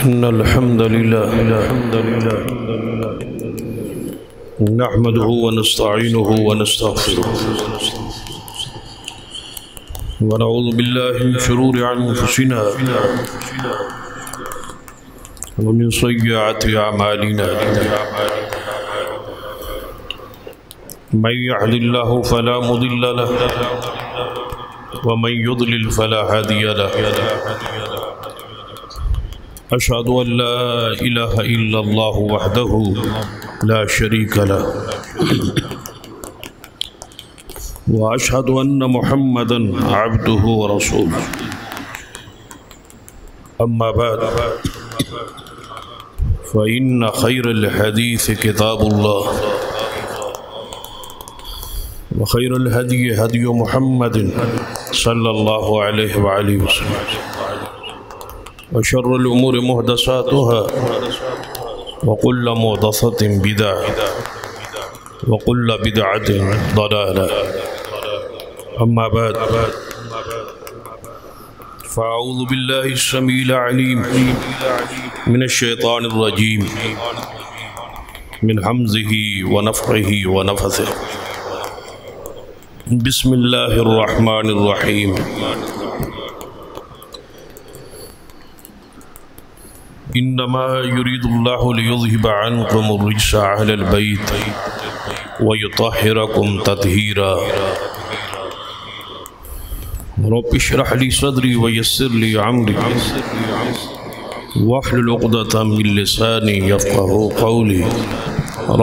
إن الحمد لله نحمده ونستعينه ونستغفره ونعوذ بالله من شرور أنفسنا ومن سيئات أعمالنا من يهد الله فلا مضل له ومن يضلل فلا هادي له أشهد أن لا إله إلا الله وحده لا شريك له وأشهد أن محمدا عبده ورسوله أما بعد فإن خير الحديث كتاب الله وخير الهدي هدي محمد صلى الله عليه وآله وسلم وشر الأمور محدثاتها وكل محدثة بدعة وكل بدعة ضلالة أما بعد فأعوذ بالله السميع العليم من الشيطان الرجيم من همزه ونفخه ونفثه بسم الله الرحمن الرحيم إنما يريد الله ليذهب عنكم الرجس أهل البيت ويطهركم تطهيرا رب اشرح لي صدري ويسر لي أمري واحلل عقدة من لساني يفقهوا قولي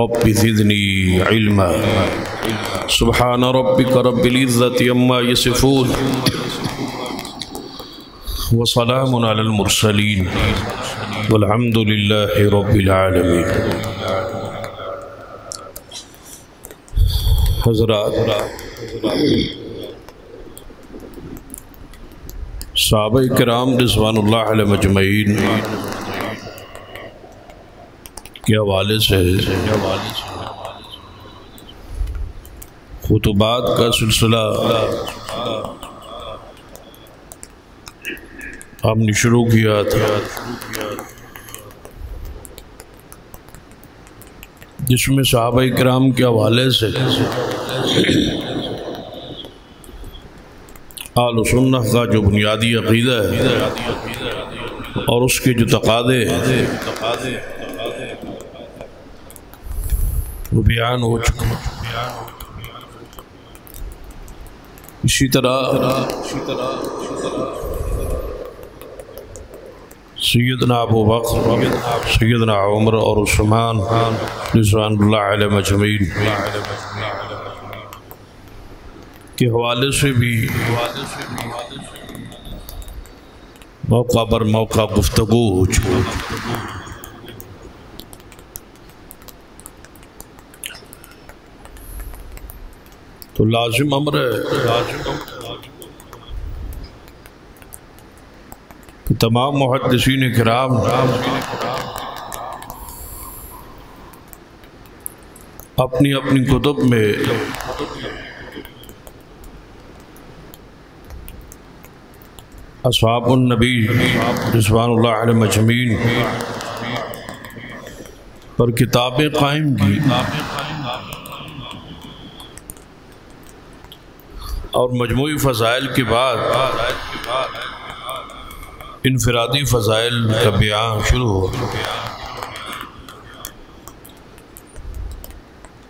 رب زدني علما سبحان ربك رب العزة عما يصفون وسلام على المرسلين والحمد لله رب العالمين. حضرات، صحابہ کرام رضوان اللہ علیہ مجمعین کے حوالے سے خطبات کا سلسلہ ہم نے شروع کیا تھا، جس میں صحابہ کرام کے حوالے سے اہل سنت کا جو بنیادی عقیدہ ہے اور اس کے جو تقاضے ہیں وہ بیان ہو چکا. اسی طرح سیدنا ابو بکر، سیدنا عمر اور عثمان رضوان اللہ علیہ مجمعین کے حوالے سے بھی موقع پر موقع گفتگو ہو چکی. تو لازم امر ہے کہ تمام محدثین کرام اپنی اپنی کتب میں اصحاب النبی رضوان اللہ علیہ مجمعین پر کتابیں قائم کی اور مجموعی فضائل کے بعد انفرادی فضائل کا بیان شروع ہو.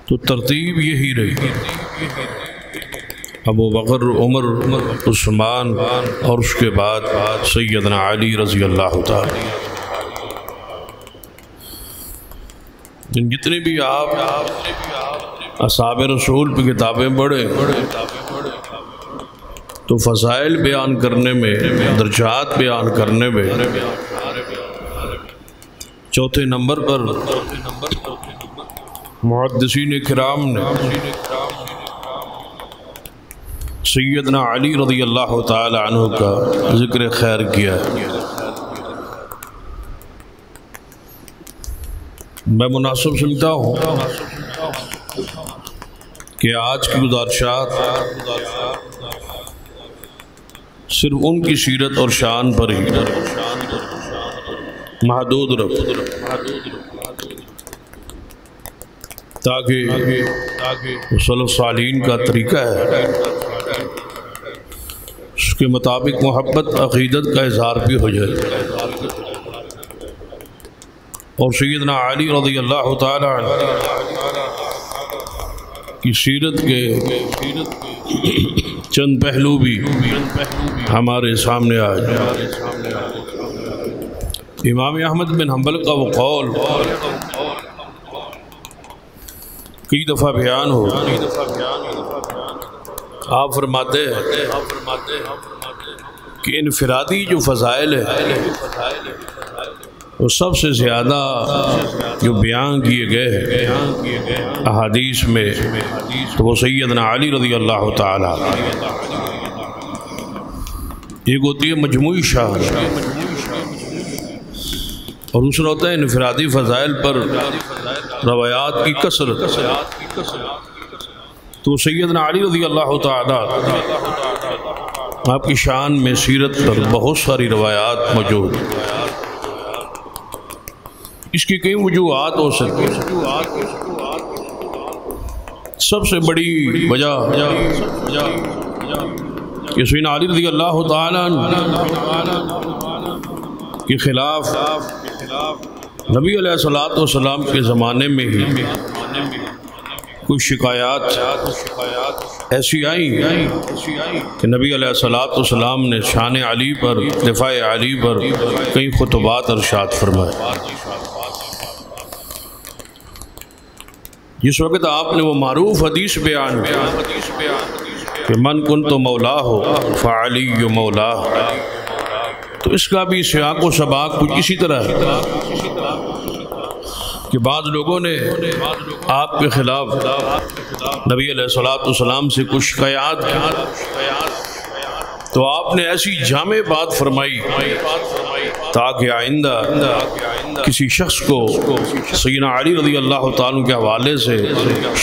تو ترتیب یہی رہی، ابو بکر، عمر، عثمان اور اس کے بعد سیدنا علی رضی اللہ تعالی. جتنے بھی آپ اصحاب رسول پہ کتابیں پڑھے تو فضائل بیان کرنے میں، درجات بیان کرنے میں چوتھے نمبر پر محدثین کرام نے سیدنا علی رضی اللہ تعالی عنہ کا ذکر خیر کیا ہے. میں مناسب سمجھتا ہوں کہ آج کی گزارشات صرف ان کی سیرت اور شان پر ہی محدود رکھ، تاکہ سلف صالحین کا طریقہ ہے اس کے مطابق محبت عقیدت کا اظہار بھی ہو جائے۔ اور سیدنا علی رضی اللہ تعالی عنہ کی سیرت کے چند پہلو بھی ہمارے سامنے آئے۔ امام احمد بن حنبل کا وہ قول کئی دفعہ بیان ہو، آپ فرماتے ہیں کہ انفرادی جو فضائل ہیں وہ سب سے زیادہ جو بیان کیے گئے ہیں احادیث میں تو وہ سیدنا علی رضی اللہ تعالی، ایک ہوتی ہے مجموعی شان اور دوسرا ہوتا ہے انفرادی فضائل پر روایات کی کثرت۔ تو سیدنا علی رضی اللہ تعالی آپ کی شان میں سیرت پر بہت ساری روایات موجود، اس کی کئی وجوہات ہو سکتی ہیں۔ سب سے بڑی وجہ کہ سیدنا علی رضی اللہ تعالی کے خلاف نبی علیہ السلام کے زمانے میں ہی کچھ شکایات ایسی آئیں کہ نبی علیہ السلام نے شان علی پر، دفاع علی پر کئی خطبات ارشاد فرمائے۔ جس وقت آپ نے وہ معروف حدیث بیان کیا کہ من کنت مولاہ فعلی مولاہ، تو اس کا بھی سیاق و سباق کچھ اسی طرح ہے کہ بعض لوگوں نے آپ کے خلاف نبی علیہ السلام سے کچھ شکایات کی، تو آپ نے ایسی جامع بات فرمائی تاکہ آئندہ کسی شخص کو سیدنا علی رضی اللہ تعالیٰ کے حوالے سے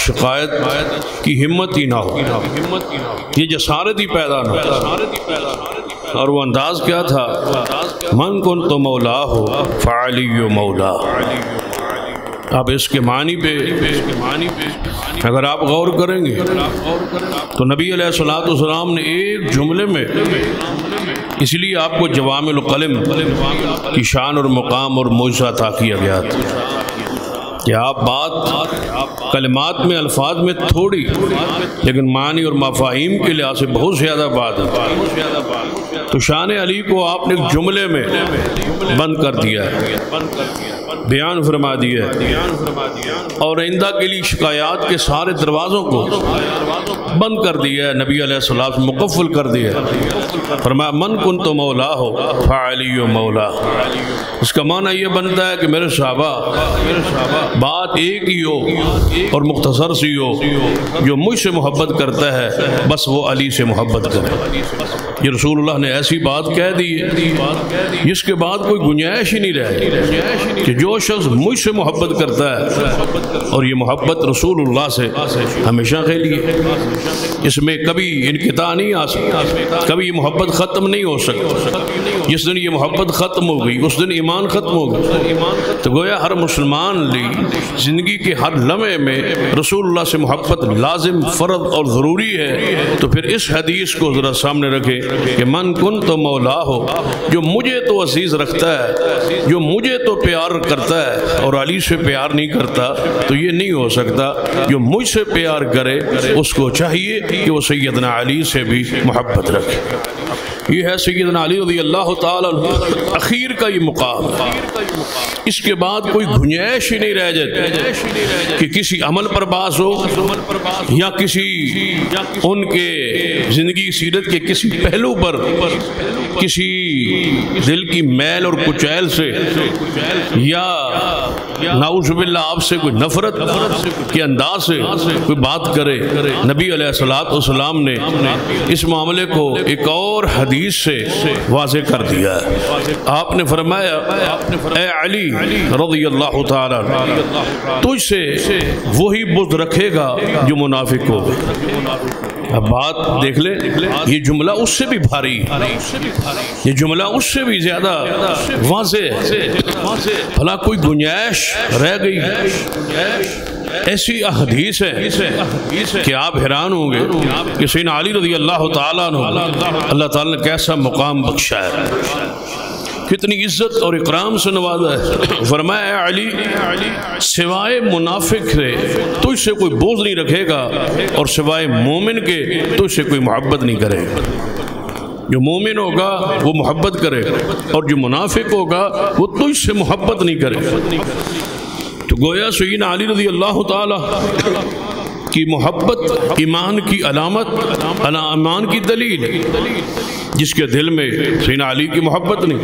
شکایت کی ہمت ہی نہ ہو، یہ جسارت ہی پیدا نہ ہو۔ اور وہ انداز کیا تھا، من کنت مولاہ فعلی مولا۔ اب اس کے معنی پہ اگر آپ غور کریں گے تو نبی علیہ السلام نے ایک جملے میں اس لیے آپ کو جوامع القلم کی شان اور مقام اور معجزہ عطا کیا گیا تھا کہ آپ بات کلمات میں الفاظ میں تھوڑی لیکن معنی اور مفاہیم کے لحاظ سے بہت زیادہ بات ہے، تو شان علی کو آپ نے جملے میں بند کر دیا ہے، بیان فرما دیا ہے، اور آئندہ کے لیے شکایات کے سارے دروازوں کو بند کر دیا ہے، نبی علیہ السلام مقفل کر دیا ہے۔ فرمایا من کنت مولاہ فعلی مولا۔ اس کا معنی یہ بنتا ہے کہ میرے صحابہ بات ایک ہی ہو اور مختصر سی ہو، جو مجھ سے محبت کرتا ہے بس وہ علی سے محبت کرے۔ یہ رسول اللہ نے ایسی بات کہہ دی ہے جس کے بعد کوئی گنجائش ہی نہیں رہے کہ جو شخص مجھ سے محبت کرتا ہے، اور یہ محبت رسول اللہ سے ہمیشہ کے لیے، اس میں کبھی انقطاع نہیں آ سکتا، کبھی یہ محبت ختم نہیں ہو سکتا۔ جس دن یہ محبت ختم ہو گئی اس دن ایمان ختم ہو گیا۔ تو گویا ہر مسلمان لی زندگی کے ہر لمحے میں رسول اللہ سے محبت لازم، فرض اور ضروری ہے۔ تو پھر اس حدیث کو ذرا سامنے رکھے کہ من کنت مولاہ، جو مجھے تو عزیز رکھتا ہے، جو مجھے تو پیار کرتا ہے اور علی سے پیار نہیں کرتا، تو یہ نہیں ہو سکتا۔ جو مجھ سے پیار کرے اس کو چاہیے کہ وہ سیدنا علی سے بھی محبت رکھے۔ یہ ہے سیدنا علی رضی اللہ تعالیٰ اخیر کا یہ مقام، اس کے بعد کوئی گنجائش ہی نہیں رہ جاتی کہ کسی عمل پر باس ہو یا کسی ان کے زندگی سیرت کے کسی پہلو پر کسی دل کی میل اور کچیل سے یا نعوذ باللہ آپ سے کوئی نفرت کے انداز سے کوئی بات کرے، نبی علیہ السلام نے اس معاملے کو ایک اور حدیث سے واضح کر دیا ہے۔ آپ نے فرمایا اے علی رضی اللہ تعالیٰ تجھ سے وہی بغض رکھے گا جو منافق ہوگا۔ اب بات دیکھ لیں، یہ جملہ اس سے بھی بھاری، یہ جملہ اس سے بھی زیادہ واضح ہے۔ بھلا کوئی گنجائش رہ گئی؟ ایسی احادیث ہے کہ آپ حیران ہوں گے کہ سیدنا علی رضی اللہ تعالیٰ عنہ اللہ تعالیٰ نے کیسا مقام بخشا ہے، کتنی عزت اور اکرام سے نوازا ہے۔ فرمایا اے علی سوائے منافق سے تجھ سے کوئی بغض نہیں رکھے گا، اور سوائے مومن کے تجھ سے کوئی محبت نہیں کرے گا۔ جو مومن ہوگا وہ محبت کرے گا، اور جو منافق ہوگا وہ تجھ سے محبت نہیں کرے گا۔ تو گویا سیدنا علی رضی اللہ تعالی کی محبت ایمان کی علامت، ایمان کی دلیل ہے۔ جس کے دل میں سیدنا علی کی محبت نہیں،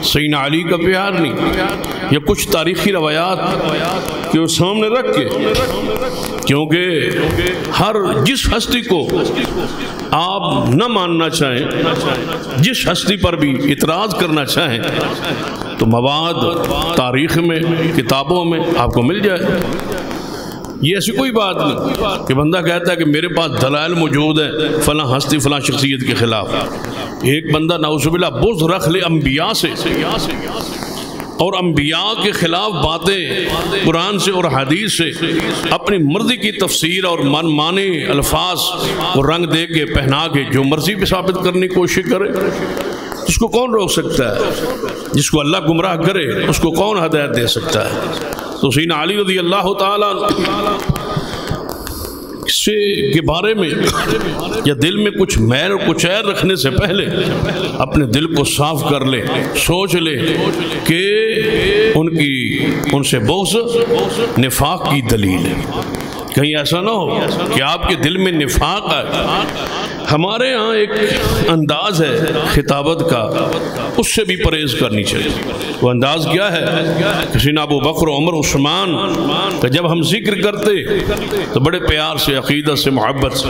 سیدنا علی کا پیار نہیں، یا کچھ تاریخی روایات کے سامنے رکھ کے، کیونکہ ہر جس ہستی کو آپ نہ ماننا چاہیں، جس ہستی پر بھی اعتراض کرنا چاہیں، تو مواد تاریخ میں کتابوں میں آپ کو مل جائے۔ یہ ایسی کوئی بات نہیں کہ بندہ کہتا ہے کہ میرے پاس دلائل موجود ہیں فلاں ہستی فلاں شخصیت کے خلاف۔ ایک بندہ نعوذ باللہ بغض رکھ لے انبیاء سے، اور انبیاء کے خلاف باتیں قرآن سے اور حدیث سے اپنی مرضی کی تفسیر اور من مانے الفاظ اور رنگ دے کے پہنا کے جو مرضی پہ ثابت کرنے کی کوشش کرے، اس کو کون روک سکتا ہے؟ جس کو اللہ گمراہ کرے اس کو کون ہدایت دے سکتا ہے؟ تو سیدنا علی رضی اللہ تعالیٰ کے بارے میں یا دل میں کچھ میل اور کچیر رکھنے سے پہلے اپنے دل کو صاف کر لے، سوچ لے کہ ان سے بغض نفاق کی دلیل ہے۔ کہیں ایسا نہ ہو کہ آپ کے دل میں نفاق ہے۔ ہمارے ہاں ایک انداز ہے خطابت کا، اس سے بھی پرہیز کرنی چاہیے۔ وہ انداز کیا ہے؟ سیدنا ابو بکر عمر عثمان کہ جب ہم ذکر کرتے تو بڑے پیار سے، عقیدت سے، محبت سے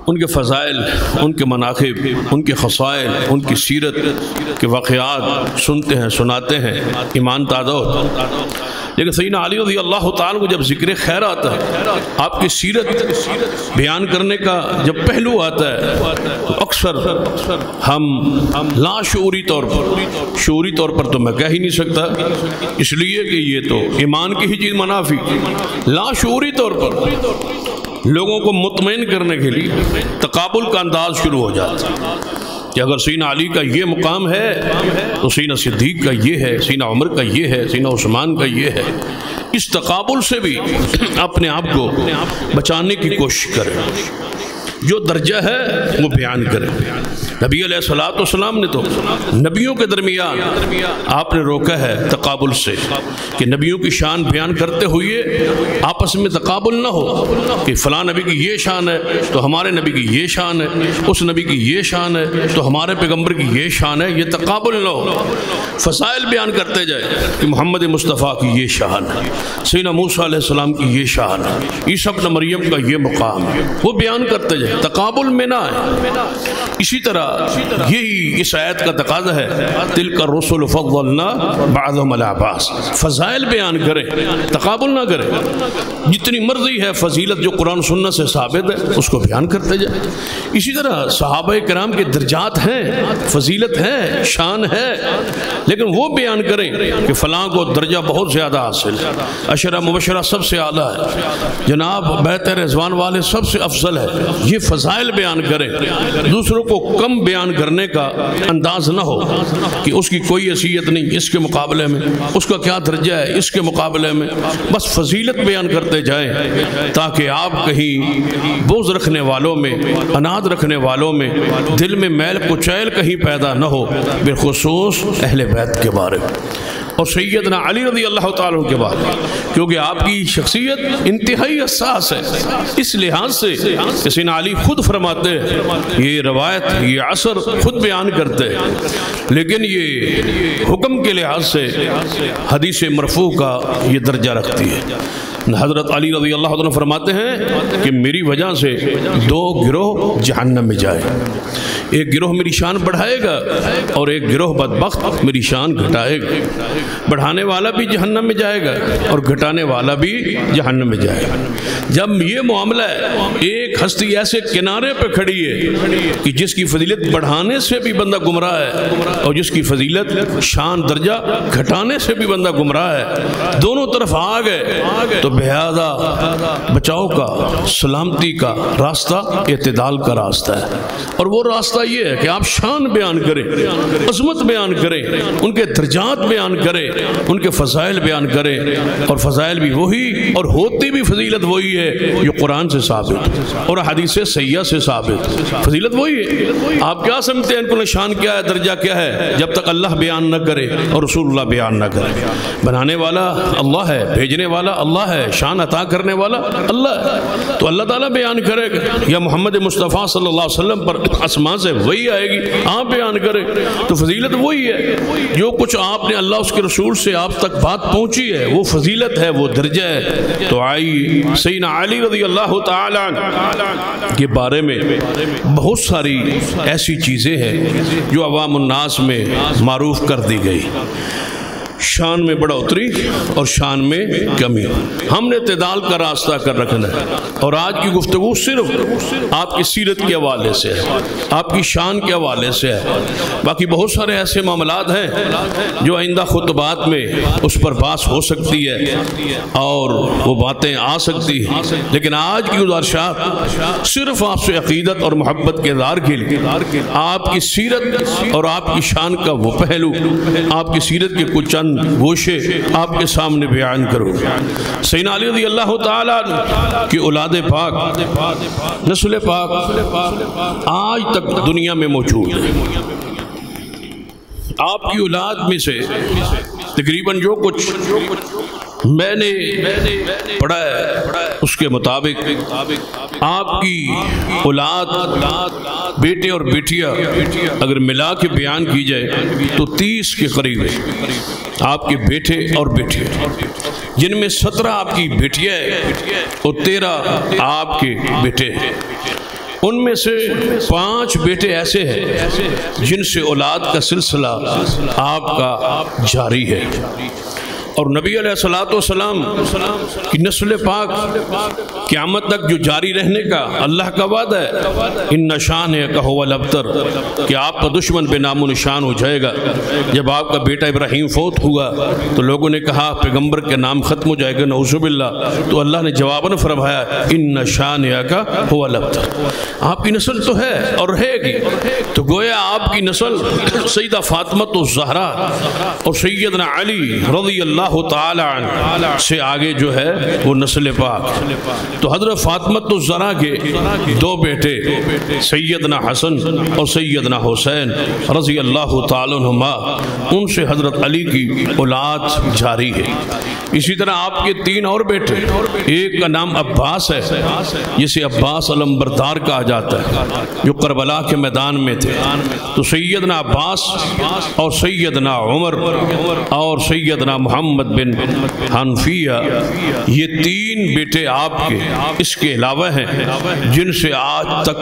ان کے فضائل، ان کے مناقب، ان کے خصائل، ان کی سیرت کے واقعات سنتے ہیں، سناتے ہیں، ایمان تازہ ہوتا ہے۔ لیکن سیدنا علی رضی اللہ تعالیٰ کو جب ذکر خیر آتا ہے، آپ کی سیرت بیان کرنے کا جب پہلو آتا ہے، تو اکثر ہم لاشعوری طور پر، شعوری طور پر تو میں کہہ ہی نہیں سکتا، اس لیے کہ یہ تو ایمان کی ہی چیز منافی، لاشعوری طور پر لوگوں کو مطمئن کرنے کے لیے تقابل کا انداز شروع ہو جاتا ہے کہ اگر سیدنا علی کا یہ مقام ہے تو سیدنا صدیق کا یہ ہے، سیدنا عمر کا یہ ہے، سیدنا عثمان کا یہ ہے۔ اس تقابل سے بھی اپنے آپ کو بچانے کی کوشش کریں، جو درجہ ہے وہ بیان کریں۔ نبی علیہ السلام نے تو نبیوں کے درمیان آپ نے روکا ہے تقابل سے، کہ نبیوں کی شان بیان کرتے ہوئے آپس میں تقابل نہ ہو کہ فلاں نبی کی یہ شان ہے تو ہمارے نبی کی یہ شان ہے، اس نبی کی یہ شان ہے تو ہمارے پیغمبر کی یہ شان ہے، یہ تقابل نہ ہو۔ فضائل بیان کرتے جائے کہ محمد مصطفیٰ کی یہ شان ہے، سیدنا موسیٰ علیہ السلام کی یہ شان ہے، عیسیٰ ابن مریم کا یہ مقام ہے، وہ بیان کرتے جائے، تقابل میں نہ آئے۔ اسی طرح یہی اس آیت کا تقاضا ہے، تلک الرسل فضلنا بعضهم علی بعض، فضائل بیان کریں، تقابل نہ کریں۔ جتنی مرضی ہے فضیلت جو قرآن سنت سے ثابت ہے اس کو بیان کرتے جائیں۔ اسی طرح صحابہ کرام کے درجات ہیں، فضیلت ہے، شان ہے، لیکن وہ بیان کریں کہ فلاں کو درجہ بہت زیادہ حاصل ہے، عشرہ مبشرہ سب سے اعلیٰ ہے، جناب بیت رضوان والے سب سے افضل ہے، یہ فضائل بیان کریں۔ دوسروں کو کم بیان کرنے کا انداز نہ ہو کہ اس کی کوئی حیثیت نہیں اس کے مقابلے میں، اس کا کیا درجہ ہے اس کے مقابلے میں، بس فضیلت بیان کرتے جائیں تاکہ آپ کہیں بغض رکھنے والوں میں، اناد رکھنے والوں میں دل میں میل کچیل کہیں پیدا نہ ہو، بالخصوص اہل بیت کے بارے میں۔ اور سیدنا علی رضی اللہ تعالیٰ کے بعد، کیونکہ آپ کی شخصیت انتہائی حساس ہے۔ اس لحاظ سے کہ سیدنا علی خود فرماتے ہیں، یہ روایت یہ اثر خود بیان کرتے ہیں، لیکن یہ حکم کے لحاظ سے حدیث مرفوع کا یہ درجہ رکھتی ہے۔ حضرت علی رضی اللہ عنہ فرماتے ہیں کہ میری وجہ سے 2 گروہ جہنم میں جائے، ایک گروہ میری شان بڑھائے گا اور ایک گروہ بدبخت میری شان گھٹائے گا۔ بڑھانے والا بھی جہنم میں جائے گا اور گھٹانے والا بھی جہنم میں جائے گا۔ جب یہ معاملہ ہے، ایک ہستی ایسے کنارے پہ کھڑی ہے کہ جس کی فضیلت بڑھانے سے بھی بندہ گمراہ ہے اور جس کی فضیلت شان درجہ گھٹانے سے بھی بندہ گمراہ ہے، دونوں طرف آ گئے تو لہذا بچاؤ کا، سلامتی کا راستہ اعتدال کا راستہ ہے، اور وہ راستہ یہ ہے کہ آپ شان بیان کریں، عظمت بیان کریں، ان کے درجات بیان کریں، ان کے فضائل بیان کریں، اور فضائل بھی وہی اور ہوتی بھی فضیلت وہی ہے جو قرآن سے ثابت اور حدیث سیاح سے ثابت، فضیلت وہی ہے۔ آپ کیا سمجھتے ہیں ان کو شان کیا ہے، درجہ کیا ہے، جب تک اللہ بیان نہ کرے اور رسول اللہ بیان نہ کرے؟ بنانے والا اللہ ہے، بھیجنے والا اللہ ہے، شان عطا کرنے والا اللہ ہے، تو اللہ تعالیٰ بیان کرے گا، یا محمد مصطفیٰ صلی اللہ علیہ وسلم پر آسمان سے وہی آئے گی، آپ بیان کریں، تو فضیلت وہی ہے۔ جو کچھ آپ نے اللہ اس کے رسول سے آپ تک بات پہنچی ہے وہ فضیلت ہے، وہ درجہ ہے۔ تو آئی سیدنا علی رضی اللہ تعالیٰ کے بارے میں بہت ساری ایسی چیزیں ہیں جو عوام الناس میں معروف کر دی گئی، شان میں بڑھوتری اور شان میں کمی۔ ہم نے اعتدال کا راستہ کر رکھنا ہے، اور آج کی گفتگو صرف آپ کی سیرت کے حوالے سے ہے، آپ کی شان کے حوالے سے ہے۔ باقی بہت سارے ایسے معاملات ہیں جو آئندہ خطبات میں اس پر بحث ہو سکتی ہے اور وہ باتیں آ سکتی ہیں، لیکن آج کی گزارشات صرف آپ سے عقیدت اور محبت کے اظہار کے لیے آپ کی سیرت اور آپ کی شان کا وہ پہلو، آپ کی سیرت کے کچھ چند گوشے آپ کے سامنے بیان کروں۔ سیدنا علی رضی اللہ تعالیٰ کی اولاد پاک، نسل پاک آج تک دنیا میں موجود ہے۔ آپ کی اولاد میں سے تقریباً جو کچھ میں نے پڑھا ہے اس کے مطابق آپ کی اولاد، بیٹے اور بیٹیاں اگر ملا کے بیان کی جائے تو 30 کے قریب ہے آپ کے بیٹے اور بیٹیاں، جن میں 17 آپ کی بیٹیاں ہیں اور 13 آپ کے بیٹے ہیں۔ ان میں سے 5 بیٹے ایسے ہیں جن سے اولاد کا سلسلہ آپ کا جاری ہے، اور نبی علیہ السلام کی نسل پاک قیامت تک جو جاری رہنے کا اللہ کا وعدہ ہے، ان نشان ہے کہ هو الابتر، کہ آپ کا دشمن بے نام و نشان ہو جائے گا۔ جب آپ کا بیٹا ابراہیم فوت ہوا تو لوگوں نے کہا پیغمبر کے نام ختم ہو جائے گا، نعوذ باللہ، تو اللہ نے جواباً فرمایا ان نشان ہے کہ هو الابتر، آپ کی نسل تو ہے اور رہے گی۔ تو گویا آپ کی نسل سیدہ فاطمہ الزہرا اور سیدنا علی رضی اللہ تعالی عنہ سے آگے جو ہے وہ نسل پاک۔ تو حضرت فاطمہ الزہرا کے 2 بیٹے سیدنا حسن اور سیدنا حسین رضی اللہ تعالی عنہما، ان سے حضرت علی کی اولاد جاری ہے۔ اسی طرح آپ کے 3 اور بیٹے، ایک کا نام عباس ہے جسے عباس علمبردار کہا جاتا ہے، جو کربلا کے میدان میں تھے۔ تو سیدنا عباس اور سیدنا عمر اور سیدنا محمد بن حنفیہ، یہ 3 بیٹے آپ کے اس کے علاوہ ہیں جن سے آج تک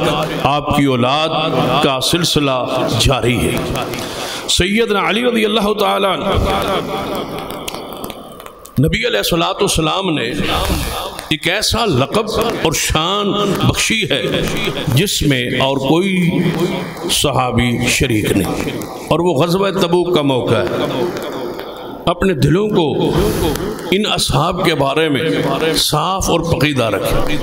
آپ کی اولاد کا سلسلہ جاری ہے۔ سیدنا علی رضی اللہ تعالیٰ نبی علیہ السلام نے ایک ایسا لقب اور شان بخشی ہے جس میں اور کوئی صحابی شریک نہیں، اور وہ غزوہ تبوک کا موقع ہے۔ اپنے دلوں کو ان اصحاب کے بارے میں صاف اور پقیدہ رکھیں۔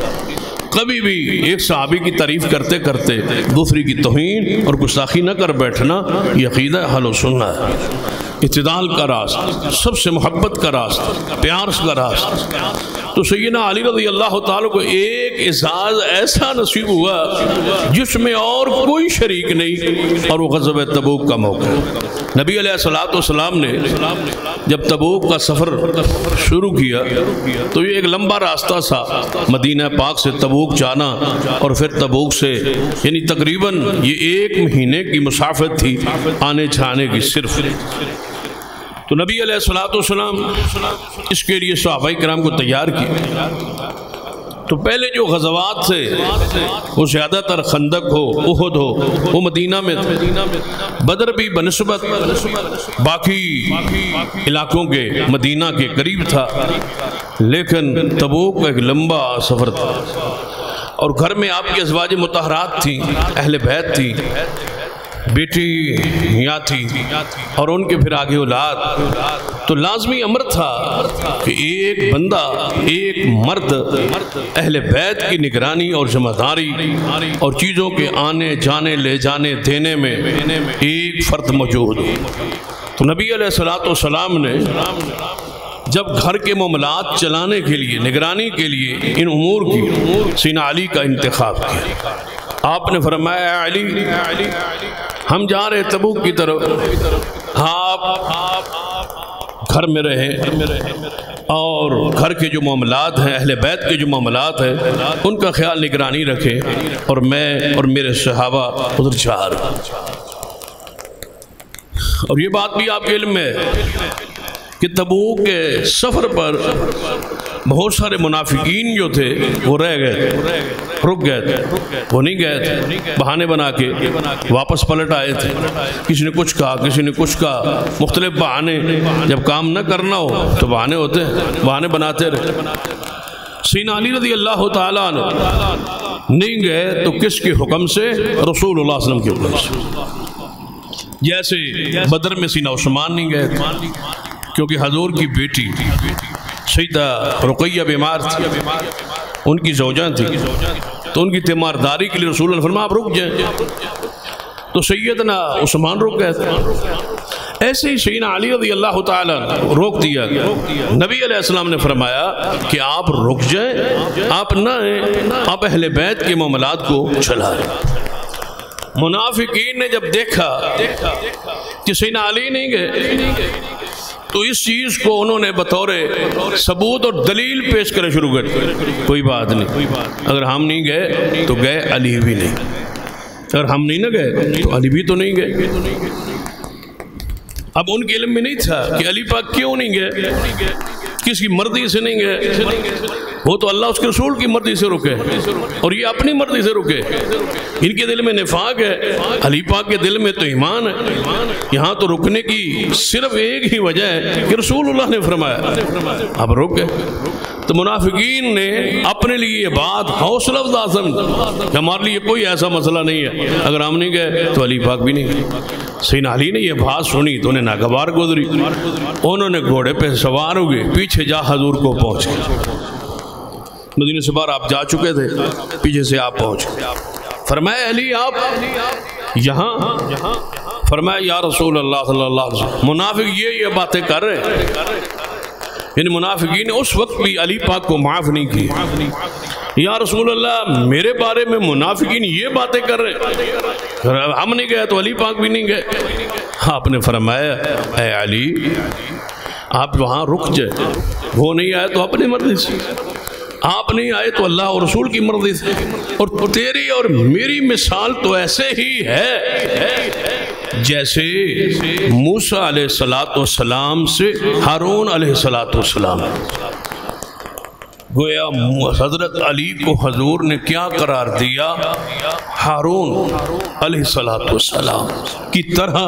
کبھی بھی ایک صحابی کی تعریف کرتے کرتے دوسری کی توہین اور گستاخی نہ کر بیٹھنا، یہ عقیدہ اہل سنت ہے۔ اعتدال کا راز، سب سے محبت کا راز، پیار کا راز۔ تو سیدنا علی رضی اللہ تعالیٰ کو ایک اعزاز ایسا نصیب ہوا جس میں اور کوئی شریک نہیں، اور وہ غزوہ تبوک کا موقع۔ نبی علیہ السلام نے جب تبوک کا سفر شروع کیا تو یہ ایک لمبا راستہ تھا، مدینہ پاک سے تبوک جانا اور پھر تبوک سے، یعنی تقریباً یہ 1 مہینے کی مسافت تھی آنے جانے کی صرف۔ تو نبی علیہ السلام اس کے لیے صحابہ کرام کو تیار کیا۔ تو پہلے جو غزوات تھے وہ زیادہ تر خندق ہو، احد ہو، وہ مدینہ میں تھے۔ بدر بھی بنسبت باقی علاقوں کے مدینہ کے قریب تھا، لیکن تبوک کا ایک لمبا سفر تھا، اور گھر میں آپ کی ازواج مطہرات تھیں، اہل بیت تھی، بیٹی یہاں تھی اور ان کے پھر آگے اولاد۔ تو لازمی امر تھا کہ ایک بندہ، ایک مرد اہل بیت کی نگرانی اور ذمہ داری اور چیزوں کے آنے جانے لے جانے دینے میں ایک فرد موجود ہو۔ تو نبی علیہ السلام نے جب گھر کے معاملات چلانے کے لیے، نگرانی کے لیے ان امور کی سیدنا علی کا انتخاب کیا۔ آپ نے فرمایا اے علی، ہم جا رہے تبوک کی طرف، آپ گھر میں رہیں اور گھر کے جو معاملات ہیں، اہل بیت کے جو معاملات ہیں، ان کا خیال نگرانی رکھیں، اور میں اور میرے صحابہ ادھر جا رہے ہیں۔ اور یہ بات بھی آپ کے علم میں ہے کہ تبوک کے سفر پر بہت سارے منافقین جو تھے وہ رہ گئے تھے، رک گئے تھے، وہ نہیں گئے تھے، بہانے بنا کے واپس پلٹ آئے تھے۔ کسی نے کچھ کہا، کسی نے کچھ کہا، مختلف بہانے، جب کام نہ کرنا ہو تو بہانے ہوتے ہیں، بہانے بناتے رہے۔ سیدنا علی رضی اللہ تعالیٰ عنہ نہیں گئے تو کس کے حکم سے؟ رسول اللہ صلی اللہ علیہ وسلم کے حکم سے۔ جیسے بدر میں سیدنا عثمان نہیں گئے تھے کیونکہ حضور کی بیٹی سیدہ رقیہ بیمار تھی، ان کی زوجہ تھی، تو ان کی تیمارداری کے لیے رسول اللہ نے فرمایا آپ رک جائیں، تو سیدنا عثمان رک گئے تھے۔ ایسے ہی سیدنا علی رضی اللہ تعالیٰ روک دیا گیا۔ نبی علیہ السلام نے فرمایا کہ آپ رک جائیں، آپ نہ آئیں، آپ اہل بیت کے معاملات کو چلائیں۔ منافقین نے جب دیکھا کہ سیدنا علی نہیں گئے تو اس چیز کو انہوں نے بطور ثبوت اور دلیل پیش کرنا شروع کر دیا۔ کوئی بات نہیں، اگر ہم نہیں گئے تو گئے علی بھی نہیں، اگر ہم نہیں نہ گئے تو علی بھی تو نہیں گئے۔ اب ان کے علم میں نہیں تھا کہ علی پاک کیوں نہیں گئے، کس کی مرضی سے نہیں گئے، وہ تو اللہ اس کے رسول کی مرضی سے رکے اور یہ اپنی مرضی سے رکے۔ ان کے دل میں نفاق ہے، علی پاک کے دل میں تو ایمان ہے۔ یہاں تو رکنے کی صرف ایک ہی وجہ ہے کہ رسول اللہ نے فرمایا، اب رک گئے۔ تو منافقین نے اپنے لیے یہ بات حوصلہ افزا سمجھی کہ ہمارے لیے کوئی ایسا مسئلہ نہیں ہے، اگر ہم نہیں گئے تو علی پاک بھی نہیں گئے۔ سیدنا علی نے یہ بات سنی تو انہیں ناگوار گزری، انہوں نے گھوڑے پہ سوار ہو گئے، پیچھے جا حضور کو پہنچ گئے۔ مدینہ سے باہر آپ جا چکے تھے، پیچھے سے آپ پہنچ گئے۔ فرمایا علی آپ یہاں؟ فرمایا یا رسول اللہ صلی اللہ علیہ وسلم، منافق یہ باتیں کر رہے ہیں، یعنی منافقین نے اس وقت بھی علی پاک کو معاف نہیں کی۔ یا رسول اللہ میرے بارے میں منافقین یہ باتیں کر رہے ہیں، ہم نہیں گئے تو علی پاک بھی نہیں گئے۔ آپ نے فرمایا اے علی آپ وہاں رک جائے، وہ نہیں آئے تو اپنی مرضی سے، آپ نہیں آئے تو اللہ اور رسول کی مرضی سے، اور تیری اور میری مثال تو ایسے ہی ہے جیسے موسیٰ علیہ السلام سے ہارون علیہ السلام۔ گویا حضرت علی کو حضور نے کیا قرار دیا؟ ہارون علیہ السلام کی طرح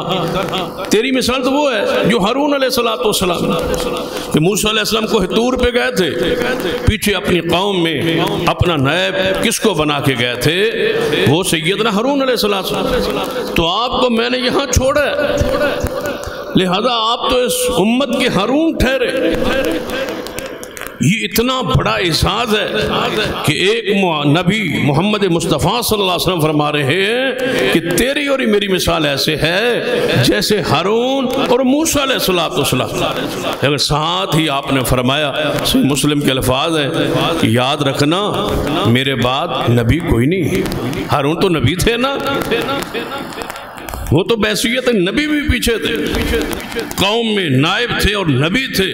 تیری مثال تو وہ ہے جو ہارون علیہ السلام، کہ موسیٰ علیہ السلام کو طور پہ گئے تھے، پیچھے اپنی قوم میں اپنا نائب کس کو بنا کے گئے تھے؟ وہ سیدنا ہارون علیہ السلام۔ تو آپ کو میں نے یہاں چھوڑا ہے، لہذا آپ تو اس امت کے ہارون ٹھہرے۔ یہ اتنا بڑا اعزاز ہے کہ ایک نبی محمد مصطفیٰ صلی اللہ علیہ وسلم فرما رہے ہیں کہ تیری اور میری مثال ایسے ہے جیسے ہارون اور موسیٰ علیہ السلام. اگر ساتھ ہی آپ نے فرمایا، صحیح مسلم کے الفاظ ہیں کہ یاد رکھنا میرے بعد نبی کوئی نہیں. ہارون تو نبی تھے نا، وہ تو بحیثیت نبی بھی پیچھے تھے، قوم میں نائب تھے اور نبی تھے،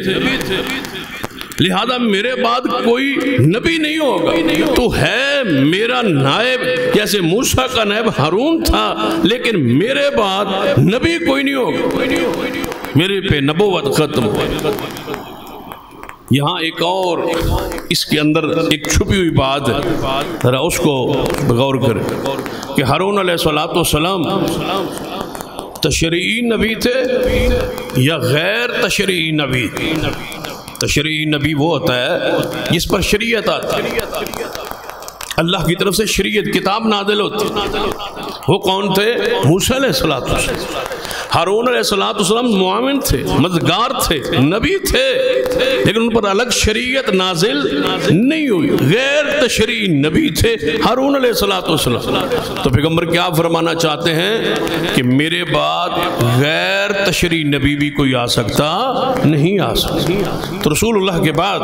لہذا میرے بعد کوئی نبی نہیں ہوگا. تو ہے میرا نائب، جیسے موسیٰ کا نائب ہارون تھا، لیکن میرے بعد نبی کوئی نہیں ہوگا، میرے پہ نبوت ختم. یہاں ایک اور اس کے اندر ایک چھپی ہوئی بات ہے، ذرا اس کو غور کریں کہ ہارون علیہ السلام تشریعی نبی تھے یا غیر تشریعی نبی؟ تشریعی نبی وہ ہوتا ہے جس پر شریعت آتی ہے، اللہ کی طرف سے شریعت کتاب نازل ہوتی. وہ کون تھے؟ موسیٰ علیہ السلام. ہارون علیہ السلام معاون تھے، مددگار تھے، نبی تھے، لیکن ان پر الگ شریعت نازل نہیں ہوئی، غیر تشریعی نبی تھے ہارون علیہ السلام. تو پیغمبر کیا فرمانا چاہتے ہیں کہ میرے بعد غیر تشریعی نبی بھی کوئی آ سکتا نہیں آ سکتا. تو رسول اللہ کے بعد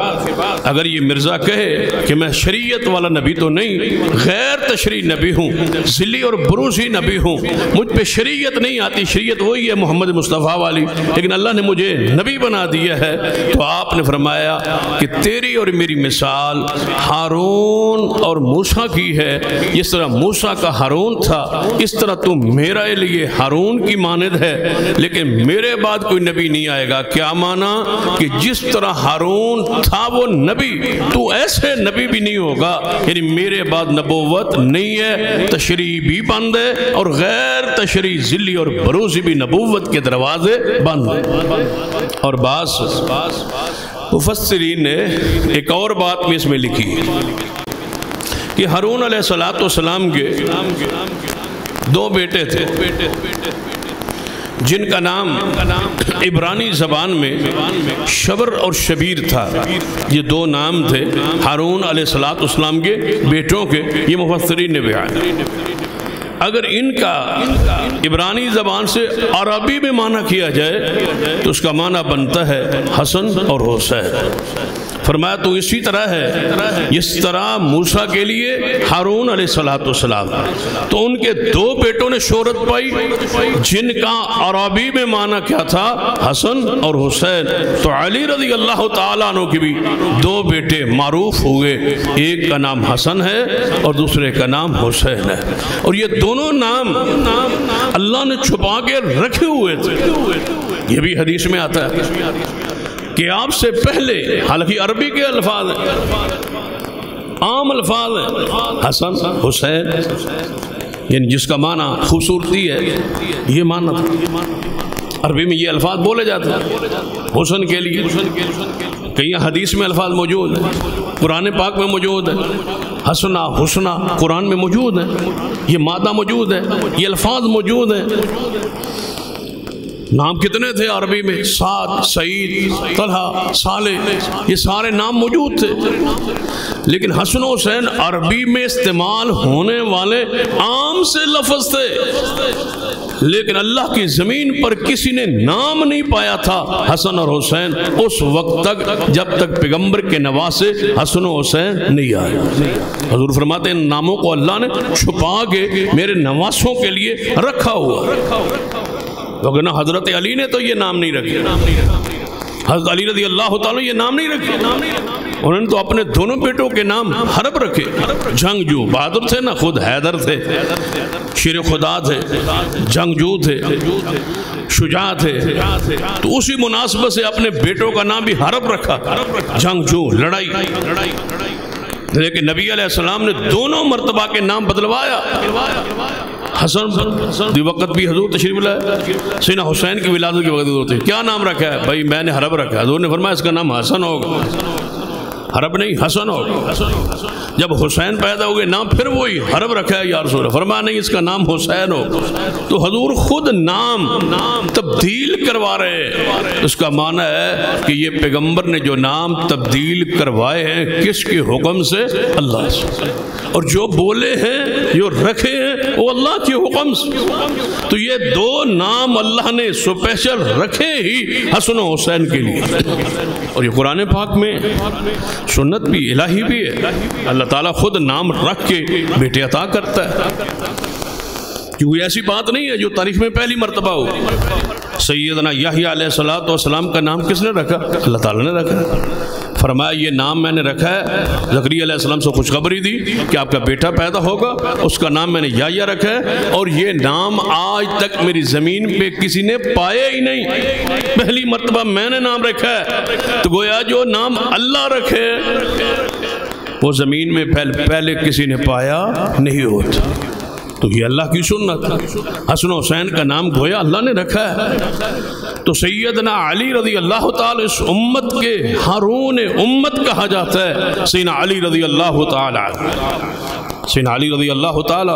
اگر یہ مرزا کہے کہ میں شریعت والا نبی تو نہیں، غیر تشریعی نبی ہوں، ذلی اور بروزی نبی ہوں، مجھ پہ شریعت نہیں آتی، شریعت وہی ہے محمد مصطفیٰ والی، لیکن اللہ نے مجھے نبی بنا دیا ہے، تو آپ نے فرمایا کہ تیری اور میری مثال ہارون اور موسیٰ کی ہے. جس طرح موسیٰ کا ہارون تھا، اس طرح تم میرے لیے ہارون کی مانند ہے، لیکن میرے بعد کوئی نبی نہیں آئے گا. کیا مانا کہ جس طرح ہارون تھا وہ نبی، تو ایسے نبی بھی نہیں ہوگا. یعنی میرے بعد نبوت نہیں ہے، تشریع بھی بند ہے، اور غیر تشریع ذلی اور بروزی بھی نبوت کے دروازے بند ہیں. اور بعض مفسرین نے ایک اور بات بھی اس میں لکھی کہ ہارون علیہ السلام کے دو بیٹے تھے جن کا نام عبرانی زبان میں شبر اور شبیر تھا. یہ دو نام تھے ہارون علیہ السلام کے بیٹوں کے. یہ مفسرین نے بیان. اگر ان کا عبرانی زبان سے عربی میں معنی کیا جائے تو اس کا معنی بنتا ہے حسن اور حسین. فرمایا تو اسی طرح ہے جس طرح موسیٰ کے لیے ہارون علیہ السلام، تو ان کے دو بیٹوں نے شہرت پائی جن کا عربی میں معنی کیا تھا؟ حسن اور حسین. تو علی رضی اللہ تعالیٰ عنہ کے بھی دو بیٹے معروف ہوئے، ایک کا نام حسن ہے اور دوسرے کا نام حسین ہے. اور یہ دونوں نام اللہ نے چھپا کے رکھے ہوئے تھے. یہ بھی حدیث میں آتا ہے کہ آپ سے پہلے، حالانکہ عربی کے الفاظ ہیں، عام الفاظ ہیں، حسن حسین، یعنی جس کا معنی خوبصورتی ہے، یہ معنی عربی میں یہ الفاظ بولے جاتے ہیں حسن کے لیے. کئی حدیث میں الفاظ موجود ہیں، قرآن پاک میں موجود ہے، حسنا حسنا قرآن میں موجود ہے، یہ مادہ موجود ہے، یہ الفاظ موجود ہیں. نام کتنے تھے عربی میں؟ سعد، سعید، طلحہ، صالح، یہ سارے نام موجود تھے. لیکن حسن و حسین عربی میں استعمال ہونے والے عام سے لفظ تھے، لیکن اللہ کی زمین پر کسی نے نام نہیں پایا تھا حسن اور حسین اس وقت تک جب تک پیغمبر کے نواسے حسن و حسین نہیں آئے. حضور فرماتے ہیں ان ناموں کو اللہ نے چھپا کے میرے نواسوں کے لیے رکھا ہوا. لیکن حضرت علی نے تو یہ نام نہیں رکھے، حضرت علی رضی اللہ تعالیٰ یہ نام نہیں رکھے. انہوں نے تو اپنے دونوں بیٹوں کے نام حرب رکھے. جنگجو بہادر تھے نا، خود حیدر تھے، شیر خدا تھے، جنگجو تھے، شجاع تھے، تو اسی مناسبت سے اپنے بیٹوں کا نام بھی حرب رکھا، جنگجو، لڑائی. لیکن نبی علیہ السلام نے دونوں مرتبہ کے نام بدلوایا. حسن دی وقت بھی حضور تشریف لائے، سیدنا حسین کی ولادت کے وقت ہوتے کیا نام رکھا ہے؟ بھائی میں نے حرب رکھا ہے. حضور نے فرمایا اس کا نام حسن ہوگا. حرب نہیں حسن ہوگا. جب حسین پیدا ہو گئے نام پھر وہی حرب رکھا ہے یا رسول اللہ. فرمایا نہیں اس کا نام حسین ہو. تو حضور خود نام تبدیل کروا رہے ہیں. اس کا معنی ہے کہ یہ پیغمبر نے جو نام تبدیل کروائے ہیں کس کے حکم سے؟ اللہ سے. اور جو بولے ہیں جو رکھے ہیں وہ اللہ کے حکم سے. تو یہ دو نام اللہ نے سپیشل رکھے ہی حسن و حسین کے لیے. اور یہ قرآن پاک میں سنت بھی الہی بھی ہے. اللہ تعالیٰ خود نام رکھ کے بیٹے عطا کرتا ہے. کیونکہ ایسی بات نہیں ہے جو تاریخ میں پہلی مرتبہ ہو. سیدنا یحییٰ علیہ السلام کا نام کس نے رکھا؟ اللہ تعالیٰ نے رکھا. فرمایا یہ نام میں نے رکھا ہے. زکریا علیہ السلام سے خوشخبری دی کہ آپ کا بیٹا پیدا ہوگا, اس کا نام میں نے یحییٰ رکھا ہے. اور یہ نام آج تک میری زمین پہ کسی نے پایا ہی نہیں, پہلی مرتبہ میں نے نام رکھا ہے. تو گویا جو نام اللہ رکھے وہ زمین میں پہلے کسی نے پایا نہیں ہوتا. تو یہ اللہ کی سنت. حسن و حسین کا نام گویا اللہ نے رکھا ہے. تو سیدنا علی رضی اللہ تعالی اس امت کے ہارون امت کہا جاتا ہے. سیدنا علی رضی اللہ تعالی سیدنا علی رضی اللہ تعالی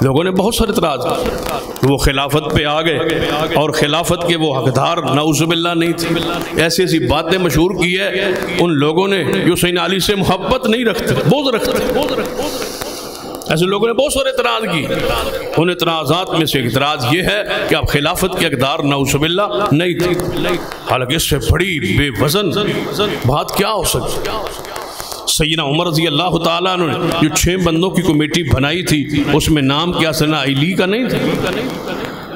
لوگوں نے بہت سارے اعتراض کیے. وہ خلافت پہ آ گئے اور خلافت کے وہ حقدار نعوذ باللہ نہیں تھے. ایسی ایسی باتیں مشہور کی ہے ان لوگوں نے جو سیدنا علی سے محبت نہیں رکھتے, بغض رکھتے. ایسے لوگوں نے بہت سارے اعتراض کی. ان اعتراضات میں سے اعتراض یہ ہے کہ اب خلافت کے حقدار نعوذ باللہ نہیں تھی. حالانکہ اس سے بڑی بے وزن بات کیا ہو سکتی. سیدنا عمر رضی اللہ تعالیٰ نے جو 6 بندوں کی کمیٹی بنائی تھی اس میں نام کیا سیدنا علی کا نہیں تھا.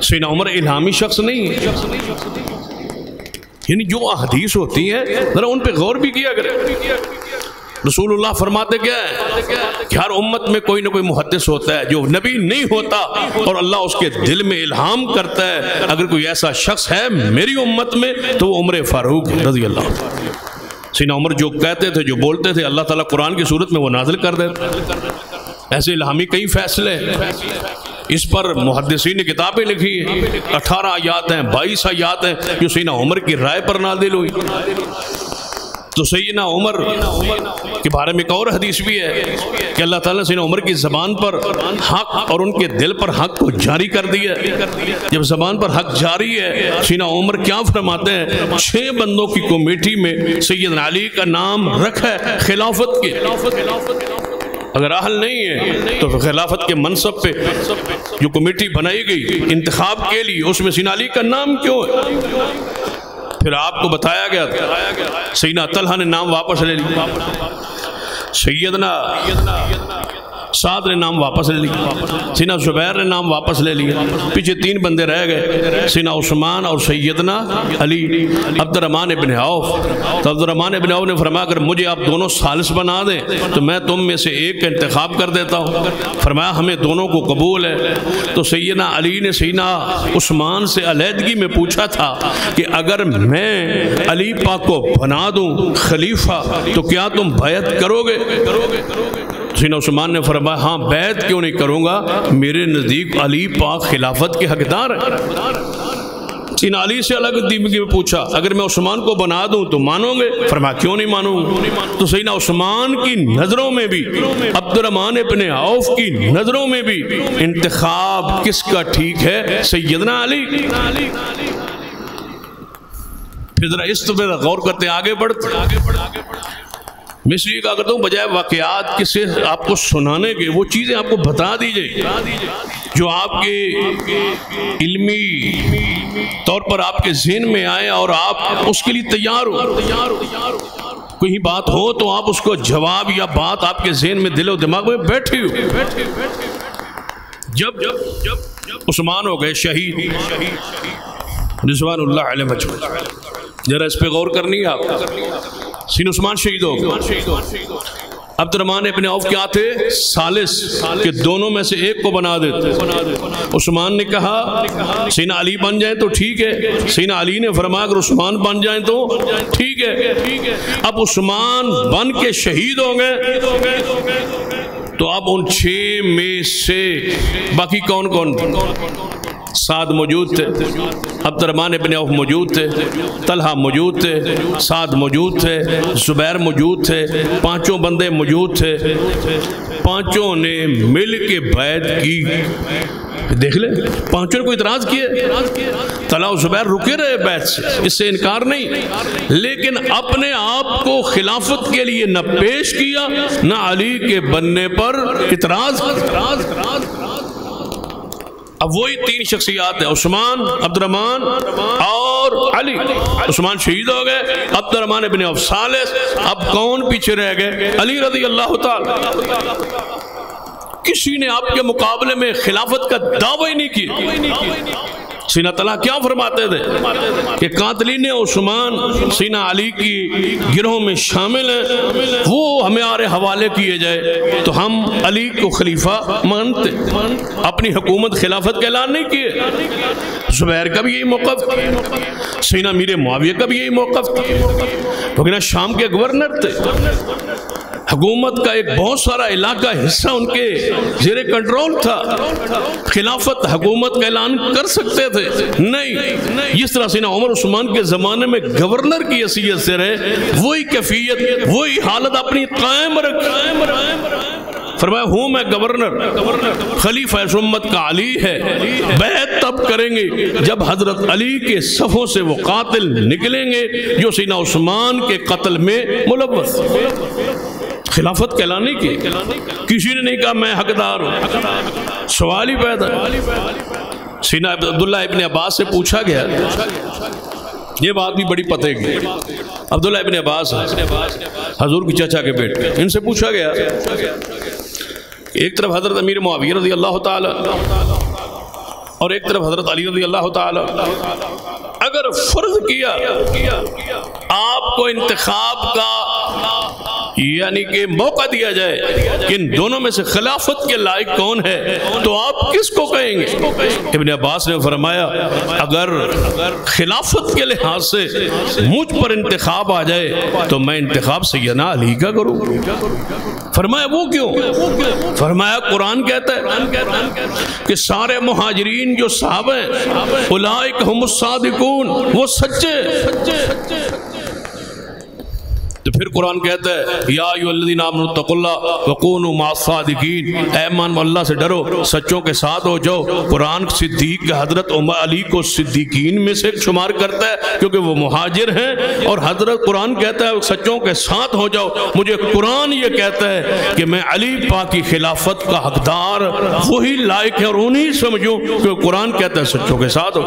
سیدنا عمر الہامی شخص نہیں ہے. یعنی جو احادیث ہوتی ہیں ذرا ان پہ غور بھی کیا کریں. رسول اللہ فرماتے کیا ہے کہ ہر امت میں کوئی نہ کوئی محدث ہوتا ہے جو نبی نہیں ہوتا اور اللہ اس کے دل میں الہام کرتا ہے. اگر کوئی ایسا شخص ہے میری امت میں تو وہ عمر فاروق رضی اللہ. سیدنا عمر جو کہتے تھے جو بولتے تھے اللہ تعالیٰ قرآن کی صورت میں وہ نازل کر دیتے. ایسے الہامی کئی فیصلے اس پر محدثین نے کتابیں لکھی ہیں. 18 آیات ہیں, 22 آیات ہیں جو سیدنا عمر کی رائے پر نازل ہوئی. تو سیدنا عمر کے بارے میں ایک اور حدیث بھی ہے کہ اللہ تعالیٰ نے سیدنا عمر کی زبان پر حق اور ان کے دل پر حق کو جاری کر دیا. جب زبان پر حق جاری ہے سیدنا عمر کیا فرماتے ہیں 6 بندوں کی کمیٹی میں سیدنا علی کا نام رکھا ہے خلافت کے. اگر اہل نہیں ہے تو خلافت کے منصب پہ جو کمیٹی بنائی گئی انتخاب کے لیے اس میں سیدنا علی کا نام کیوں ہے؟ پھر آپ کو بتایا گیا سیدنا طلحہ نے نام واپس لے لیا, سیدنا سعد نے نام واپس لے لیا, سیدنا زبیر نے نام واپس لے لیا. پیچھے 3 بندے رہ گئے سیدنا عثمان اور سیدنا علی. عبد الرحمن ابن عوف. تو عبد الرحمن ابن عوف نے فرمایا اگر مجھے آپ دونوں ثالث بنا دیں تو میں تم میں سے ایک کا انتخاب کر دیتا ہوں. فرمایا ہمیں دونوں کو قبول ہے. تو سیدنا علی نے سیدنا عثمان سے علیحدگی میں پوچھا تھا کہ اگر میں علی پاک کو بنا دوں خلیفہ تو کیا تم بیعت کرو گے؟ سیدنا عثمان نے فرمایا ہاں بیعت کیوں نہیں کروں گا, میرے نزدیک علی پاک خلافت کے حقدار ہیں. سیدنا علی سے الگ دیمگی میں پوچھا اگر میں عثمان کو بنا دوں تو مانو گے؟ فرمایا کیوں نہیں مانوں گا. تو سیدنا عثمان کی نظروں میں بھی عبد الرحمن ابن عوف کی نظروں میں بھی انتخاب کس کا ٹھیک ہے؟ سیدنا علی. پھر ذرا اس طرح غور کرتے آگے بڑھتے. میں اس لیے کہا کرتا ہوں بجائے واقعات کسی آپ کو سنانے کے وہ چیزیں آپ کو بتا دیجئے جو آپ کے علمی طور پر آپ کے ذہن میں آئے اور آپ اس کے لیے تیار ہو. کوئی بات ہو تو آپ اس کو جواب یا بات آپ کے ذہن میں دل و دماغ میں بیٹھی ہو. جب عثمان ہو گئے شہید رضوان اللہ علیہ مجمع, ذرا اس پہ غور کرنی ہے آپ. سیدنا عثمان شہید ہو گئے. عبد الرحمن ابن عوف کیا تھے؟ ثالث, کہ دونوں میں سے ایک کو بنا دیتے. عثمان نے کہا سیدنا علی بن جائیں تو ٹھیک ہے. سیدنا علی نے فرمایا اگر عثمان بن جائیں تو ٹھیک ہے. اب عثمان بن کے شہید ہو گئے تو اب ان 6 میں سے باقی کون کون؟ سعد موجود تھے، عبد الرحمن ابن عوف موجود تھے، طلحہ موجود تھے، سعد موجود تھے، زبیر موجود تھے، پانچوں بندے موجود تھے، پانچوں نے مل کے بیعت کی۔ دیکھ لیں پانچوں نے کوئی اعتراض کیے؟ طلحہ و زبیر رکے رہے بیعت سے، اس سے انکار نہیں، لیکن اپنے آپ کو خلافت کے لیے نہ پیش کیا نہ علی کے بننے پر اعتراض۔ اب وہی تین شخصیات ہیں، عثمان، عبد الرحمن اور علی۔ عثمان شہید ہو گئے، عبد الرحمن ابن عوف ثالث، اب کون پیچھے رہ گئے؟ علی رضی اللہ تعالی۔ کسی نے آپ کے مقابلے میں خلافت کا دعویٰ ہی نہیں کیا۔ سینہ طلحہ کیا فرماتے تھے کہ قاتلین عثمان سینہ علی کی گروہ میں شامل ہیں، وہ ہمارے حوالے کیے جائے تو ہم علی کو خلیفہ مانتے، اپنی حکومت خلافت کا اعلان نہیں کیے۔ زبیر کا بھی یہی موقف، سینہ میر معاویہ کا بھی یہی موقف، لیکن شام کے گورنر تھے، حکومت کا ایک بہت سارا علاقہ حصہ ان کے زیر کنٹرول تھا، خلافت حکومت کا اعلان کر سکتے تھے نہیں۔ جس طرح سیدنا عمر عثمان کے زمانے میں گورنر کی حیثیت سے رہے، وہی کیفیت وہی حالت اپنی قائم رکھ۔ فرمایا ہوں میں گورنر، خلیفہ اس امت کا علی ہے، بیعت تب کریں گے جب حضرت علی کے صفوں سے وہ قاتل نکلیں گے جو سیدنا عثمان کے قتل میں ملوث۔ خلافت کا اعلان نہیں کیا، کسی نے نہیں کہا میں حقدار ہوں۔ سوال ہی پیدا، سیدنا عبداللہ ابن عباس سے پوچھا گیا، یہ بات بھی بڑی پتے کی، عبداللہ ابن عباس حضور کی چچا کے بیٹے، ان سے پوچھا گیا، ایک طرف حضرت امیر معاویہ رضی اللہ تعالی اور ایک طرف حضرت علی رضی اللہ تعالی، اگر فرض کیا آپ کو انتخاب کا یعنی کہ موقع دیا جائے کہ ان دونوں میں سے خلافت کے لائق کون ہے تو آپ کس کو کہیں گے؟ ابن عباس نے فرمایا اگر خلافت کے لحاظ سے مجھ پر انتخاب آ جائے تو میں انتخاب سیدنا علی کا کروں۔ فرمایا وہ کیوں؟ فرمایا قرآن کہتا ہے کہ سارے مہاجرین جو صحابہ ہیں اولئک ہم الصادقون، وہ سچے۔ تو پھر قرآن کہتا ہے یا ایھا الذین آمنوا اتقوا اللہ وکونوا مع الصادقین، اے ایمان اللہ سے ڈرو، سچوں کے ساتھ ہو جاؤ۔ قرآن صدیق حضرت علی کو صدیقین میں سے شمار کرتا ہے کیونکہ وہ مہاجر ہیں، اور حضرت قرآن کہتا ہے سچوں کے ساتھ ہو جاؤ۔ مجھے قرآن یہ کہتا ہے کہ میں علی پاک کی خلافت کا حقدار وہی لائق ہے اور انہی سمجھوں کیونکہ قرآن کہتا ہے سچوں کے ساتھ ہو۔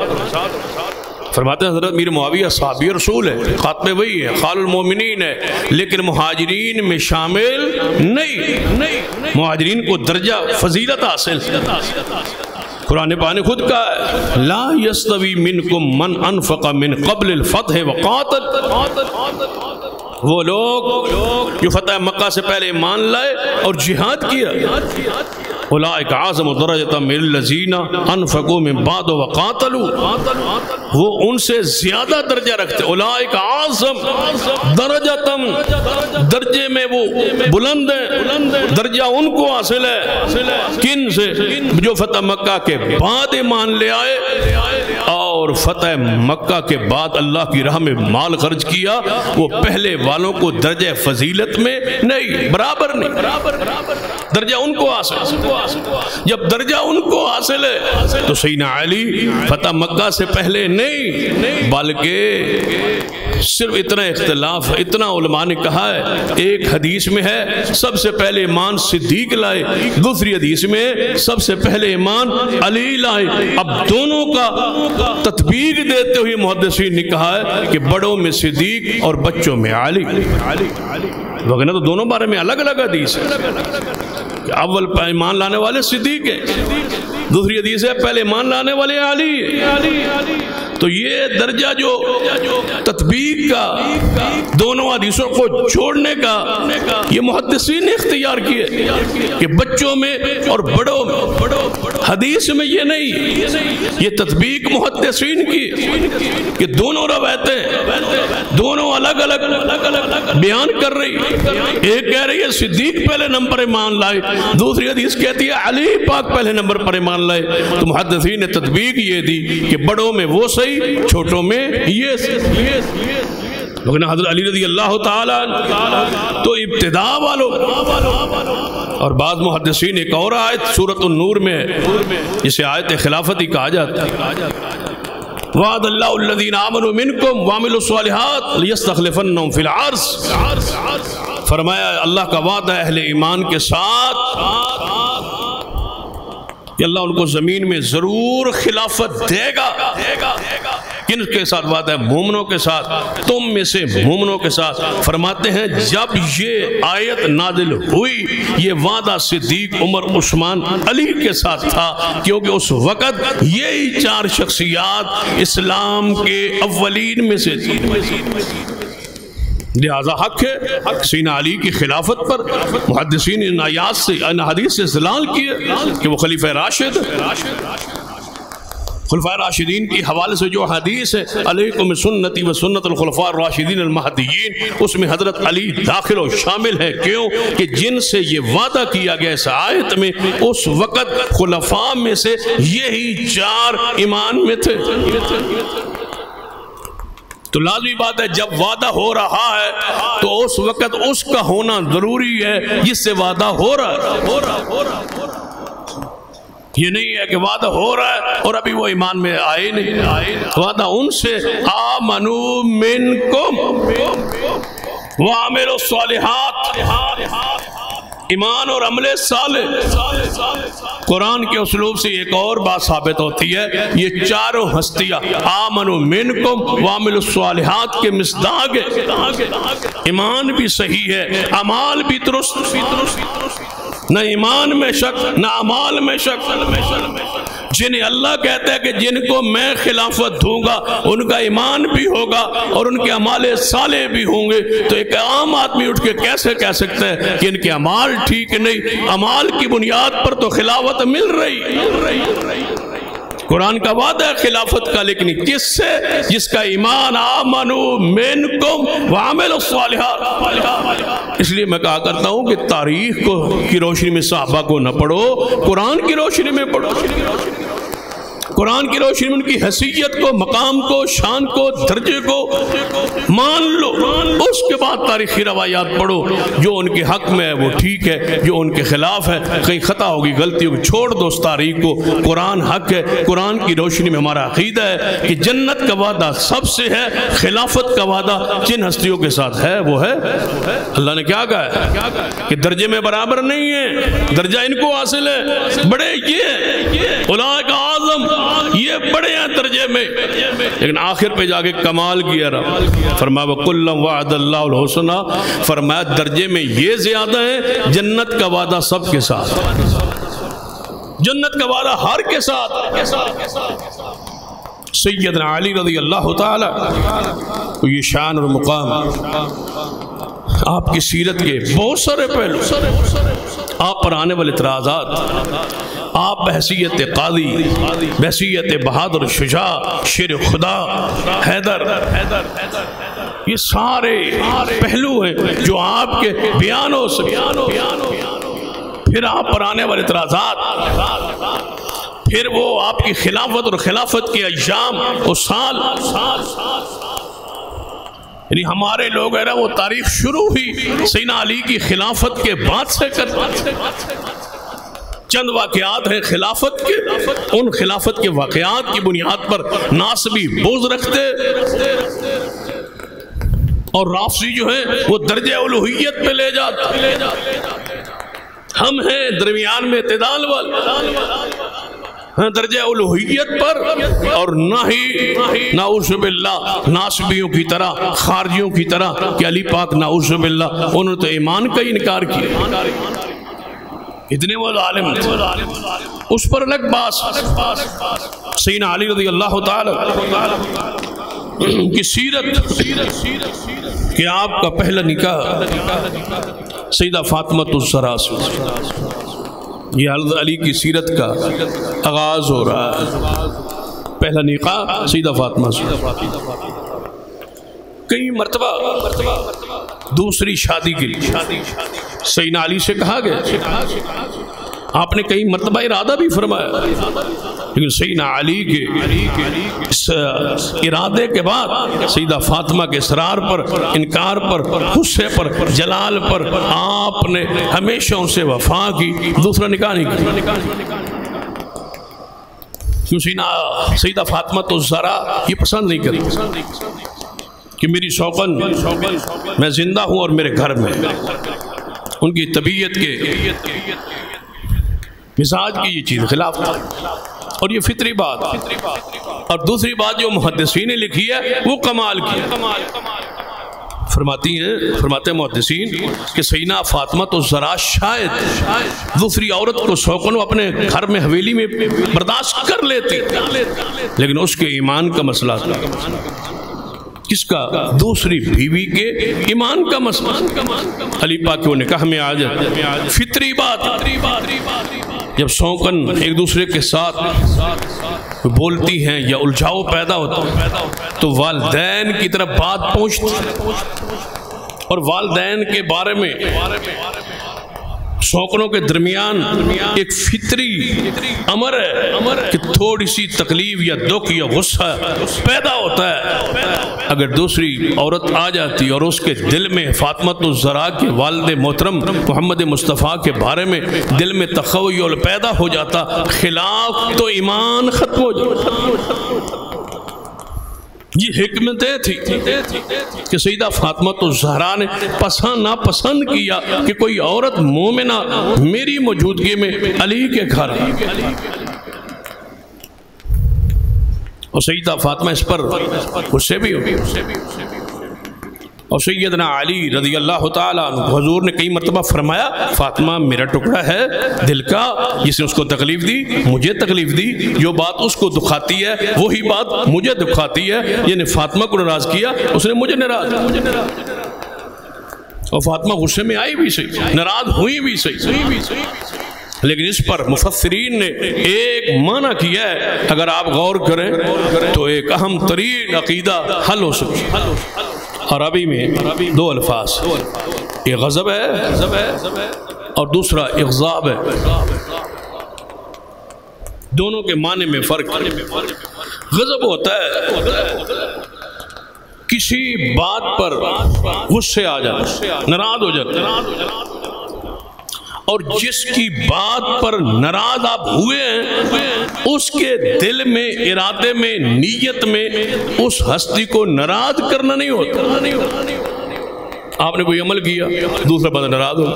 فرماتے ہیں حضرت میر معاویہ صحابی رسول ہے، خاتمے وہی ہے، خال المومنین ہے، لیکن مہاجرین میں شامل نہیں، مہاجرین کو درجہ فضیلت حاصل۔ قرآن پاک نے خود کہا ہے لا یستوی منکم من انفق من قبل الفتح وقاتل، وہ لوگ جو فتح مکہ سے پہلے ایمان لائے اور جہاد کیا، اولئک اعظم درجۃ من الذین انفقوا من بعد وقاتلوا، وہ ان سے زیادہ درجہ رکھتے، اولئک اعظم درجۃ، درجے میں وہ بلند ہیں، درجہ ان کو حاصل ہے کن سے؟ جو فتح مکہ کے بعد ایمان لے آئے اور فتح مکہ کے بعد اللہ کی راہ میں مال خرچ کیا، وہ پہلے والوں کو درجہ فضیلت میں نہیں، برابر نہیں، درجہ ان کو حاصل۔ جب درجہ ان کو حاصل ہے تو سیدنا علی فتح مکہ سے پہلے نہیں، بلکہ صرف اتنا اختلاف، اتنا علماء نے کہا ہے، ایک حدیث میں ہے سب سے پہلے ایمان صدیق لائے، دوسری حدیث میں سب سے پہلے ایمان علی لائے۔ اب دونوں کا تطبیق دیتے ہوئے محدثین نے کہا ہے کہ بڑوں میں صدیق اور بچوں میں علی، وگرنہ تو دونوں بارے میں الگ الگ حدیث ہے۔ اول ایمان لانے والے صدیق ہیں، دوسری حدیث ہے پہلے ایمان لانے والے علی۔ تو یہ درجہ جو تطبیق کا، دونوں حدیثوں کو چھوڑنے کا، یہ محدثین نے اختیار کیے کہ بچوں میں اور بڑوں میں، حدیث میں یہ نہیں، یہ تطبیق محدثین کی کہ دونوں روایتیں دونوں الگ الگ بیان کر رہی، ایک کہہ رہی ہے صدیق پہلے نمبر ایمان لائے، دوسری حدیث کہتی ہے علی پاک پہلے نمبر پر ایمان لائے۔ تو محدثین نے تطبیق یہ دی کہ بڑوں میں وہ صحیح، چھوٹوں میں یہ صحیح۔ لیکن حضرت علی رضی اللہ تعالیٰ تو ابتدا والوں، اور بعض محدثین ایک اور آیت سورۃ النور میں جسے آیت خلافت ہی کہا جاتا ہے، وعد اللہ الذین آمنوا منکم وعملوا الصالحات لیستخلفنہم فی الارض، فرمایا اللہ کا وعدہ اہل ایمان کے ساتھ کہ اللہ ان کو زمین میں ضرور خلافت دے گا۔ کن کے ساتھ وعدہ ہے؟ مومنوں کے ساتھ، تم میں سے مومنوں کے ساتھ۔ فرماتے ہیں جب یہ آیت نازل ہوئی یہ وعدہ صدیق، عمر، عثمان، علی کے ساتھ تھا، کیونکہ اس وقت یہی چار شخصیات اسلام کے اولین میں سے تھی۔ لہذا حق ہے سینہ علی کی خلافت پر محدثین ان آیات سے، ان حدیث سے استدلال کیے کہ وہ خلیفہ راشد، خلفاء راشدین کی حوالے سے جو حدیث ہے علیکم سنتی و سنت الخلفاء الراشدین المہدیین، اس میں حضرت علی داخل و شامل ہے۔ کیوں کہ جن سے یہ وعدہ کیا گیا اس آیت میں اس وقت خلفاء میں سے یہی چار ایمان میں تھے۔ تو لازمی بات ہے جب وعدہ ہو رہا ہے تو اس وقت اس کا ہونا ضروری ہے جس سے وعدہ ہو رہا ہے۔ یہ نہیں ہے کہ وعدہ ہو رہا ہے اور ابھی وہ ایمان میں آئے نہیں، وعدہ ان سے آمنوا منکم وعملوا الصالحات، ایمان اور عمل صالح۔ قرآن کے اسلوب سے ایک اور بات ثابت ہوتی ہے، یہ چاروں ہستیاں آمنوا منکم وعملوا الصالحات کے مصداق ہے۔ ایمان بھی صحیح ہے، اعمال بھی درست، نہ ایمان میں شک نہ اعمال میں شک۔ جنہیں اللہ کہتا ہے کہ جن کو میں خلافت دوں گا ان کا ایمان بھی ہوگا اور ان کے اعمال صالح بھی ہوں گے، تو ایک عام آدمی اٹھ کے کیسے کہہ سکتا ہے کہ ان کے اعمال ٹھیک نہیں؟ اعمال کی بنیاد پر تو خلافت مل رہی۔ قرآن کا وعدہ ہے خلافت کا، لیکن کس سے؟ جس کا ایمان آمنوا منکم وعملوا الصالحات۔ اس لیے میں کہا کرتا ہوں کہ تاریخ کی روشنی میں صحابہ کو نہ پڑھو، قرآن کی روشنی میں پڑھو۔ قرآن کی روشنی میں ان کی حیثیت کو، مقام کو، شان کو، درجے کو مان لو، اس کے بعد تاریخی روایات پڑھو۔ جو ان کے حق میں ہے وہ ٹھیک ہے، جو ان کے خلاف ہے کہیں خطا ہوگی، غلطی ہوگی، چھوڑ دو اس تاریخ کو۔ قرآن حق ہے، قرآن کی روشنی میں ہمارا عقیدہ ہے کہ جنت کا وعدہ سب سے ہے، خلافت کا وعدہ جن ہستیوں کے ساتھ ہے وہ ہے۔ اللہ نے کیا کہا ہے کہ درجے میں برابر نہیں ہے، درجہ ان کو حاصل ہے، بڑے یہ اولئک اعظم، یہ بڑے ہیں درجے میں، لیکن آخر پہ جا کے کمال کیا رہا۔ فرمایا وَكُلًّا وَعَدَ اللَّهُ الْحُسْنَىٰ، فرمایا درجے میں یہ زیادہ ہے، جنت کا وعدہ سب کے ساتھ، جنت کا وعدہ ہر کے ساتھ۔ سیدنا علی رضی اللہ تعالی تو یہ شان اور مقام، آپ کی سیرت کے بہت سارے پہلو، آپ پر آنے والے اعتراضات، آپ بحیثیت قاضی، بحیثیت بہادر شجاع، شیر خدا، حیدر، یہ سارے پہلو ہیں جو آپ کے بیانوں سے، پھر آپ پر آنے والے اعتراضات، پھر وہ آپ کی خلافت اور خلافت کے ایام اور سال، یعنی ہمارے لوگ ہے نا وہ تاریخ شروع ہوئی سیدنا علی کی خلافت کے بعد سے کرتے۔ چند واقعات ہیں خلافت کے، ان خلافت کے واقعات کی بنیاد پر ناسبی بغض رکھتے اور رافضی جو ہیں وہ درجہ الوہیت پہ لے جاتے۔ ہم ہیں درمیان میں اعتدال والے، درجہ الوہیت پر، اور نہ ہی نعوذ باللہ ناسبیوں کی طرح، خارجیوں کی طرح کہ علی پاک نعوذ باللہ انہوں نے تو ایمان کا انکار کیا، اتنے وہ ظالم تھے، اس پر الگ باس۔ سیدنا علی رضی اللہ تعالی کی سیرت کہ آپ کا پہلا نکاح سیدہ فاطمہ الزہرا سے، یہ حضرت علی کی سیرت کا آغاز ہو رہا ہے۔ پہلا نکاح سیدہ فاطمہ سے، کئی مرتبہ دوسری شادی کے لیے سیدنا علی سے کہا گیا، آپ نے کئی مرتبہ ارادہ بھی فرمایا، لیکن سیدنا علی کے اس ارادے کے بعد سیدہ فاطمہ کے اصرار پر، انکار پر، غصے پر، جلال پر آپ نے ہمیشہ ان سے وفا کی، دوسرا نکاح نہیں کیا۔ کیوں سیدہ فاطمہ تو زہرا یہ پسند نہیں کرتی کہ میری شوقن میں زندہ ہوں اور میرے گھر میں، ان کی طبیعت کے مزاج کی یہ چیز خلاف تھا، اور یہ فطری بات۔ اور دوسری بات جو محدثین نے لکھی ہے وہ کمال کی، فرماتے ہیں محدثین کہ سیدہ فاطمہ تو ذرا شاید دوسری عورت کو شوقن اپنے گھر میں حویلی میں برداشت کر لیتی، لیکن اس کے ایمان کا مسئلہ تھا۔ کس کا؟ دوسری بیوی کے ایمان کا مسئلہ۔ علی پاک کے نکاح میں آج فطری بات، جب شوقن ایک دوسرے کے ساتھ بولتی ہیں یا الجھاؤ پیدا ہوتا تو والدین کی طرف بات پہنچتی، اور والدین کے بارے میں شوقنوں کے درمیان ایک فطری امر ہے کہ تھوڑی سی تکلیف یا دکھ یا غصہ پیدا ہوتا ہے۔ اگر دوسری عورت آ جاتی اور اس کے دل میں فاطمۃ الزہرا کے والد محترم محمد مصطفیٰ کے بارے میں دل میں تخیل پیدا ہو جاتا، خلاف تو ایمان ختم ہو جاتا۔ یہ حکمتیں تھی کہ سیدہ فاطمۃ الزہرا نے ناپسند کیا کہ کوئی عورت مومنہ میری موجودگی میں علی کے گھر، اور سیدہ فاطمہ اس پر غصے بھی ہوئی، اور سیدنا علی رضی اللہ تعالیٰ عنہ حضور نے کئی مرتبہ فرمایا فاطمہ میرا ٹکڑا ہے دل کا، جس نے اس کو تکلیف دی مجھے تکلیف دی، جو بات اس کو دکھاتی ہے وہی بات مجھے دکھاتی ہے، یعنی فاطمہ کو ناراض کیا اس نے مجھے ناراض، اور فاطمہ غصے میں آئی بھی صحیح، ناراض ہوئی بھی صحیح، لیکن اس پر مفسرین نے ایک معنی کیا ہے، اگر آپ غور کریں تو ایک اہم ترین عقیدہ حل ہو سکتا ہے۔ عربی میں دو الفاظ، ایک غضب ہے اور دوسرا اغضاب ہے، دونوں کے معنی میں فرق ہے۔ غضب ہوتا ہے کسی بات پر غصے آ جانا، ناراض ہو جانا، اور جس کی بات پر ناراض آپ ہوئے ہیں اس کے دل میں، ارادے میں، نیت میں اس ہستی کو ناراض کرنا نہیں ہوتا۔ آپ نے کوئی عمل کیا دوسرا بندہ ناراض ہو،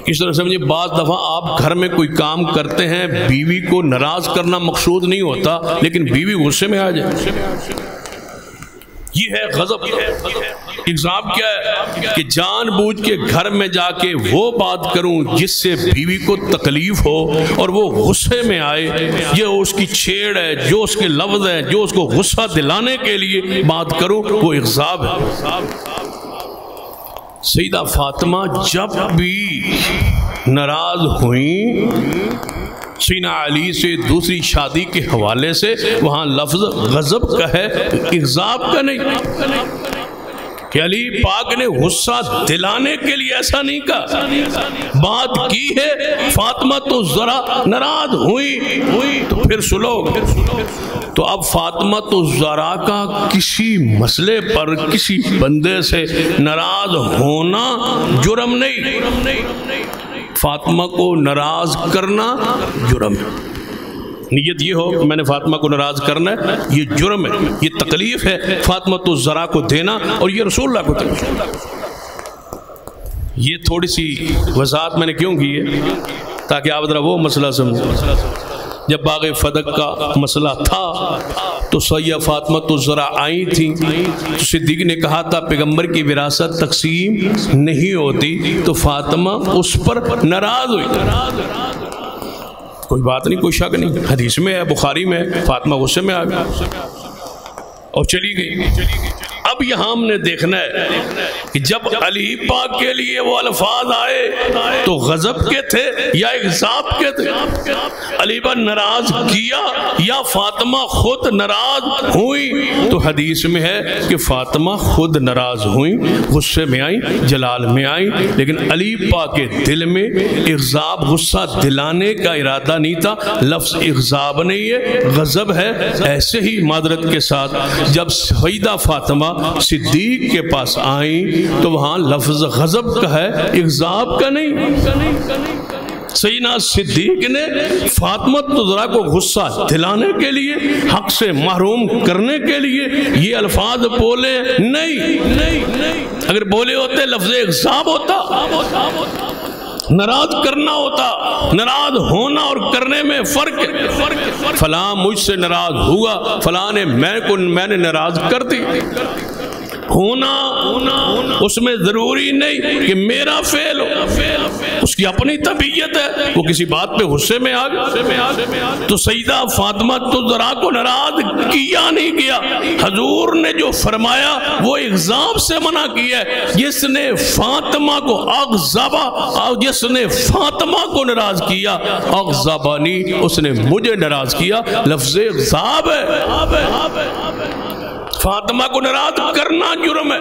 اس طرح سمجھے بعض دفعہ آپ گھر میں کوئی کام کرتے ہیں، بیوی کو ناراض کرنا مقصود نہیں ہوتا لیکن بیوی غصے میں آ جائے، یہ ہے غضب۔ اغضاب کیا ہے کہ جان بوجھ کے گھر میں جا کے وہ بات کروں جس سے بیوی کو تکلیف ہو اور وہ غصے میں آئے، یہ اس کی چھیڑ ہے، جو اس کے لفظ ہے، جو اس کو غصہ دلانے کے لیے بات کروں، وہ اغضاب ہے۔ سیدہ فاطمہ جب بھی ناراض ہوئیں سیدنا علی سے دوسری شادی کے حوالے سے، وہاں لفظ غضب کا ہے، اغضاب کا نہیں، کہ علی پاک نے غصہ دلانے کے لیے ایسا نہیں کہا، بات کی ہے فاطمہ تو ذرا ناراض ہوئی تو پھر سلو۔ تو اب فاطمہ تو ذرا کا کسی مسئلے پر کسی بندے سے ناراض ہونا جرم نہیں، فاطمہ کو ناراض کرنا جرم ہے۔ نیت یہ ہو کہ میں نے فاطمہ کو ناراض کرنا ہے، یہ جرم ہے، یہ تکلیف ہے فاطمہ تو ذرا کو دینا، اور یہ رسول اللہ کو دینا۔ یہ تھوڑی سی وضاحت میں نے کیوں کی ہے تاکہ آپ ذرا وہ مسئلہ سمجھیں۔ جب باغ فدق کا مسئلہ تھا تو سیدہ فاطمہ تو ذرا آئی تھیں، تو صدیق نے کہا تھا پیغمبر کی وراثت تقسیم نہیں ہوتی، تو فاطمہ اس پر ناراض ہوئی، کوئی بات نہیں، کوئی شک نہیں، حدیث میں ہے، بخاری میں ہے، فاطمہ غصے میں آ گئی اور چلی گئی۔ اب اب یہاں ہم نے دیکھنا ہے کہ جب علی پاک کے لیے وہ الفاظ آئے تو غضب کے تھے یا اغضاب کے تھے؟ علی پر ناراض کیا یا فاطمہ خود ناراض ہوئی؟ تو حدیث میں ہے کہ فاطمہ خود ناراض ہوئی، غصے میں آئی، جلال میں آئی، لیکن علی پاک کے دل میں اغضاب، غصہ دلانے کا ارادہ نہیں تھا۔ لفظ اغضاب نہیں ہے، غضب ہے۔ ایسے ہی معذرت کے ساتھ جب سیدہ فاطمہ صدیق کے پاس آئیں تو وہاں لفظ غضب کا ہے، اغضاب کا نہیں۔ سیدنا صدیق نے فاطمہ زہرا کو غصہ دلانے کے لیے، حق سے محروم کرنے کے لیے یہ الفاظ بولے نہیں۔ اگر بولے ہوتے لفظ اغضاب ہوتا، ناراض کرنا ہوتا۔ ناراض ہونا اور کرنے میں فرق۔ فلاں مجھ سے ناراض ہوا، فلاں نے میں نے ناراض کر دی۔ ہونا اس میں ضروری نہیں کہ میرا فعل ہو، اس کی اپنی طبیعت ہے، وہ کسی بات پہ غصے میں آ گیا۔ تو سیدہ فاطمہ زہرا کو ناراض کیا نہیں گیا، حضور نے جو فرمایا وہ اغضاب سے منع کیا ہے۔ جس نے فاطمہ کو اغضبا، جس نے فاطمہ کو ناراض کیا، اغضبانی، اس نے مجھے ناراض کیا، لفظ اغضاب ہے۔ فاطمہ کو ناراض کرنا جرم ہے۔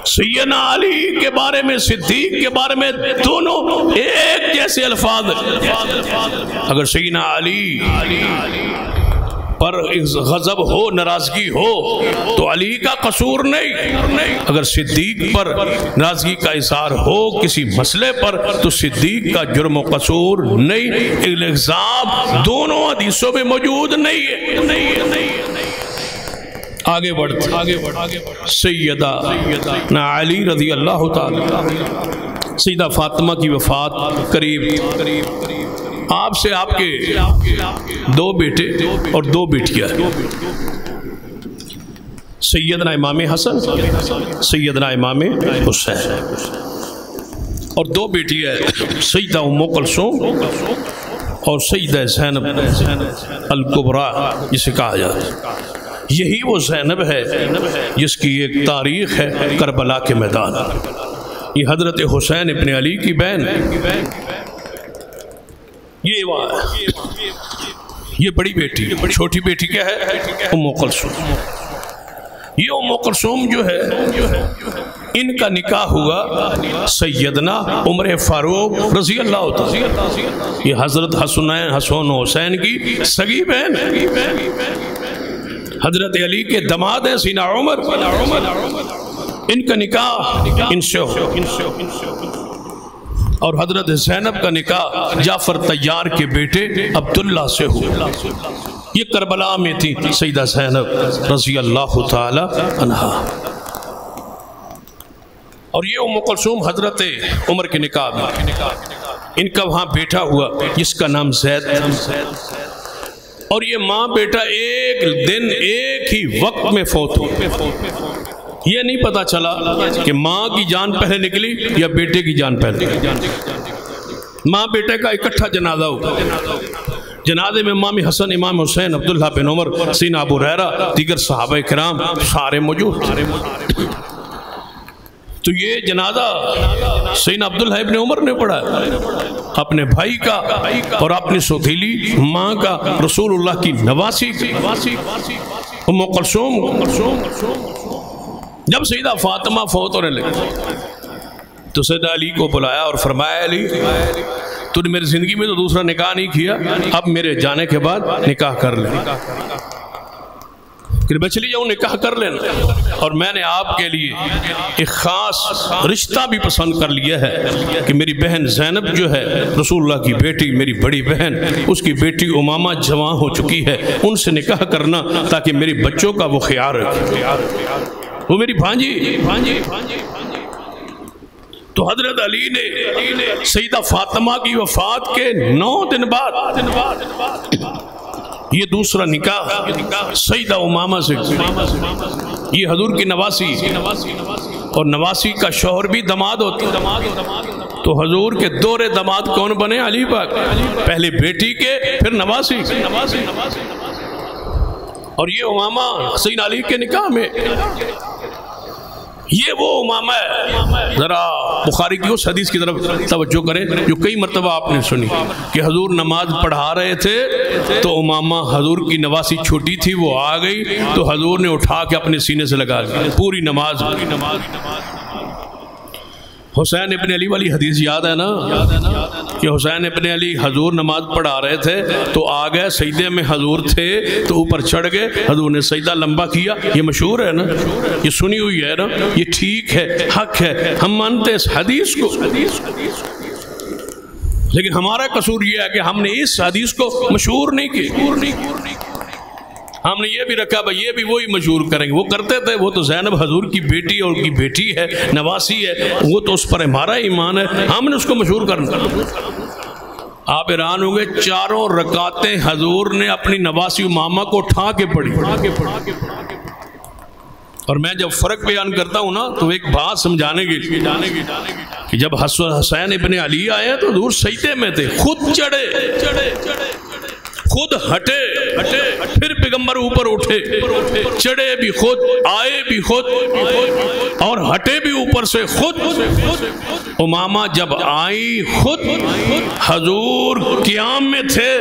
سیدنا علی کے بارے میں، صدیق کے بارے میں دونوں ایک جیسے الفاظ ہیں۔ اگر سیدنا علی پر غضب ہو، ناراضگی ہو تو علی کا قصور نہیں۔ اگر صدیق پر ناراضگی کا اظہار ہو کسی مسئلے پر تو صدیق کا جرم و قصور نہیں۔ اغضاب دونوں حدیثوں میں موجود نہیں ہے۔ آگے بڑھتے سیدہ علی رضی اللہ تعالی، سیدہ فاطمہ کی وفات قریب آپ سے آپ کے 2 بیٹے اور 2 بیٹیاں، سیدنا امام حسن، سیدنا امام حسین، اور 2 بیٹیاں سیدہ ام کلثوم اور سیدہ زینب الکبریٰ جسے کہا جاتا ہے۔ یہی وہ زینب ہے جس کی ایک تاریخ ہے کربلا کے میدان۔ یہ حضرت حسین ابن علی کی بہن، یہ بڑی بیٹی، چھوٹی بیٹی کیا ہے؟ ام کلثوم۔ یہ ام کلثوم جو ہے ان کا نکاح ہوا سیدنا عمر فاروق رضی اللہ تعالی، یہ حضرت حسن و حسین کی سگی بہن ہے۔ حضرت علی کے دماد ہیں سیدنا عمر، ان کا نکاح ان سے ہو، اور حضرت زینب کا نکاح جعفر طیار کے بیٹے عبداللہ سے ہو۔ یہ کربلا میں تھی سیدہ زینب رضی اللہ تعالی عنہا، اور یہ ام کلثوم حضرت عمر کے نکاح میں، ان کا وہاں بیٹا ہوا جس کا نام زید، اور یہ ماں بیٹا ایک دن ایک ہی وقت میں فوت ہو۔ یہ نہیں پتا چلا کہ ماں کی جان پہلے نکلی یا بیٹے کی جان پہلے نکلی۔ ماں بیٹے کا اکٹھا جنازہ ہو، جنازے میں امام حسن، امام حسین، عبداللہ بن عمر، سیدنا ابو ہریرہ، دیگر صحابہ کرام سارے موجود۔ تو یہ جنازہ سیدنا عبداللہ ابن عمر نے پڑھا اپنے بھائی کا اور اپنی سوتیلی ماں کا، رسول اللہ کی نواسی ام کلثوم۔ جب سیدہ فاطمہ فوت ہونے لگی تو سیدنا علی کو بلایا اور فرمایا، علی تو نے میری زندگی میں تو دوسرا نکاح نہیں کیا، اب میرے جانے کے بعد نکاح کر لیں، کہ میں چلی جاؤں نکاح کر لینا۔ اور میں نے آپ کے لیے ایک خاص رشتہ بھی پسند کر لیا ہے کہ میری بہن زینب جو ہے رسول اللہ کی بیٹی، میری بڑی بہن، اس کی بیٹی امامہ جوان ہو چکی ہے، ان سے نکاح کرنا تاکہ میری بچوں کا وہ خیال رکھے، وہ میری بھانجی۔ تو حضرت علی نے سیدہ فاطمہ کی وفات کے 9 دن بعد یہ دوسرا نکاح سیدہ امامہ سے، یہ حضور کی نواسی، اور نواسی کا شوہر بھی دماد ہوتا۔ تو حضور کے دورے دماد کون بنے؟ علی پاک، پہلے بیٹی کے پھر نواسی۔ اور یہ امامہ حسین علی کے نکاح میں، یہ وہ امامہ ہے۔ ذرا بخاری کی اس حدیث کی طرف توجہ کریں جو کئی مرتبہ آپ نے سنی کہ حضور نماز پڑھا رہے تھے تو امامہ حضور کی نواسی چھوٹی تھی، وہ آ گئی تو حضور نے اٹھا کے اپنے سینے سے لگا دی پوری نماز۔ حسین ابن علی والی حدیث یاد ہے نا کہ حسین ابن علی حضور نماز پڑھا رہے تھے تو آ گئے، سجدے میں حضور تھے تو اوپر چڑھ گئے، حضور نے سجدہ لمبا کیا۔ یہ مشہور ہے نا، یہ سنی ہوئی ہے نا، یہ ٹھیک ہے، حق ہے، ہم مانتے اس حدیث کو، لیکن ہمارا قصور یہ ہے کہ ہم نے اس حدیث کو مشہور نہیں کی، ہم نے یہ بھی رکھا بھائی یہ بھی وہی مشہور کریں گے۔ وہ کرتے تھے، وہ تو زینب حضور کی بیٹی اور کی بیٹی ہے، نواسی ہے، وہ تو اس پر ہمارا ایمان ہے، ہم نے اس کو مشہور کرنا۔ آپ حیران ہوں گے، 4 رکعتیں حضور نے اپنی نواسی امامہ کو اٹھا کے پڑھی۔ اور میں جب فرق بیان کرتا ہوں نا تو ایک بات سمجھانے کے لیے کہ جب حسین ابن علی آئے تو حضور سجدے میں تھے، خود چڑھے، خود ہٹے، پھر پیغمبر اوپر اٹھے، چڑھے بھی خود، آئے بھی خود اور ہٹے بھی اوپر سے خود۔ امامہ جب آئی خود، حضور قیام میں تھے،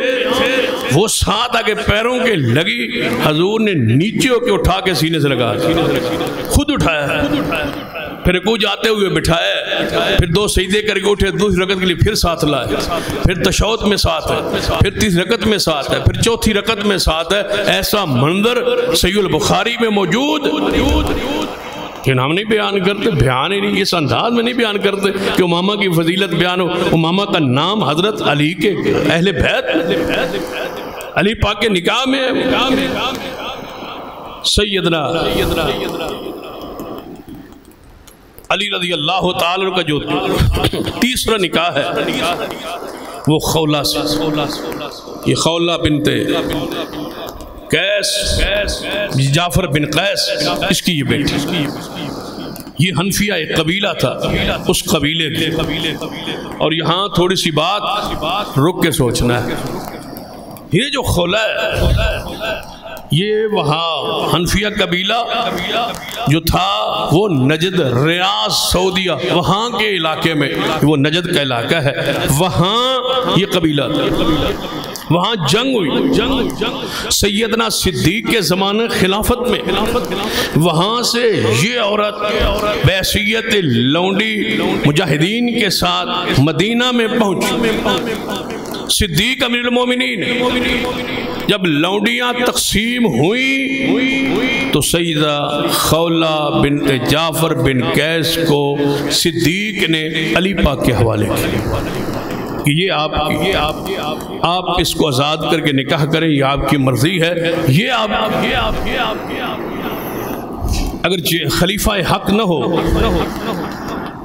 وہ ساتھ آگے پیروں کے لگی، حضور نے نیچے ہو کے اٹھا کے سینے سے لگا، خود اٹھایا، پھر رکوع جاتے ہوئے بٹھایا، پھر 2 سجدے کر کے اٹھے، دوسری رکعت کے لیے پھر ساتھ لائے، پھر تشہد میں ساتھ ہے، پھر تیسری رکعت میں ساتھ ہے، پھر چوتھی رکعت میں ساتھ ہے۔ ایسا منظر صحیح البخاری میں موجود، لیکن ہم نہیں بیان کرتے، بیان ہی نہیں، اس انداز میں نہیں بیان کرتے کہ امامہ کی فضیلت بیان ہو۔ امامہ کا نام حضرت علی کے اہل بیت، علی پاک کے نکاح میں ہے۔ سیدنا علی رضی اللہ تعالیٰ کا جو تیسرا نکاح ہے وہ خولہ سے، یہ خولہ بنت قیس، جعفر بن قیس، اس کی یہ بیٹی، یہ حنفیہ ایک قبیلہ تھا، اس قبیلے کے۔ اور یہاں تھوڑی سی بات رک کے سوچنا ہے، یہ جو خولہ ہے یہ وہاں حنفیہ قبیلہ جو تھا وہ نجد، ریاض، سعودیہ، وہاں کے علاقے میں، وہ نجد کا علاقہ ہے، وہاں یہ قبیلہ تھا، وہاں جنگ ہوئی سیدنا صدیق کے زمانے خلافت میں، وہاں سے یہ عورت بحیثیت لونڈی مجاہدین کے ساتھ مدینہ میں پہنچی۔ صدیق امیر المومنین، جب لونڈیاں تقسیم ہوئی تو سیدہ خولہ بنت جعفر بن قیس کو صدیق نے علی پاک کے حوالے کیا کہ یہ آپ اس کو آزاد کر کے نکاح کریں، یہ آپ کی مرضی ہے، یہ آپ اگر خلیفہ حق نہ ہو،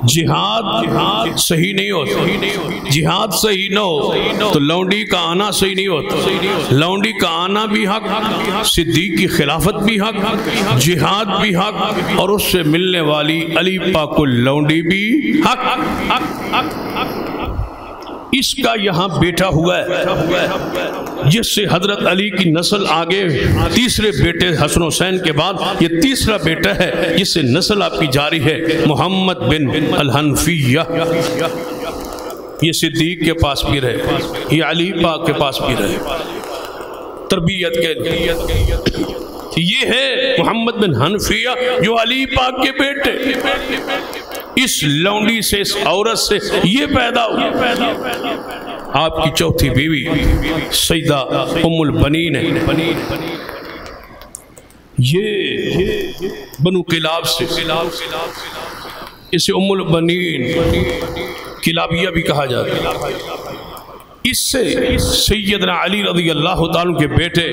جہاد صحیح نہیں ہوتا، جہاد صحیح نہ ہو تو لونڈی کا آنا صحیح نہیں ہوتا، لونڈی کا آنا بھی حق، صدیق کی خلافت بھی حق، جہاد بھی حق، اور اس سے ملنے والی علی پاک لونڈی بھی حق۔ اس کا یہاں بیٹا ہوا ہے جس سے حضرت علی کی نسل آگے، تیسرے بیٹے حسن حسین کے بعد یہ تیسرا بیٹا ہے جس سے نسل آپ کی جاری ہے، محمد بن الحنفیہ۔ یہ صدیق کے پاس بھی رہے، یہ علی پاک کے پاس بھی رہے تربیت کے لیے۔ یہ ہے محمد بن حنفیہ جو علی پاک کے بیٹے، اس لونڈی سے، اس عورت سے یہ پیدا ہوئی۔ آپ کی چوتھی بیوی سیدہ ام البنین ہے، یہ بنو کلاب سے، اسے ام البنین کلابیہ بھی کہا جاتا ہے۔ اس سے سیدنا علی رضی اللہ تعالیٰ کے بیٹے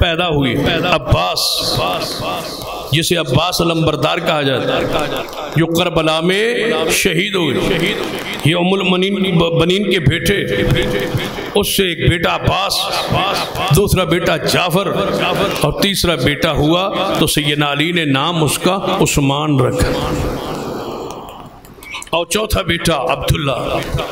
پیدا ہوئی، عباس، جسے عباس علمبردار کہا جاتا ہے، جو کربلا میں شہید ہوئے۔ یہ ام المنین کے بیٹے، اس سے ایک بیٹا عباس، دوسرا بیٹا جعفر، اور تیسرا بیٹا ہوا تو سیدنا علی نے نام اس کا عثمان رکھا۔ اور چوتھا بیٹا عبداللہ۔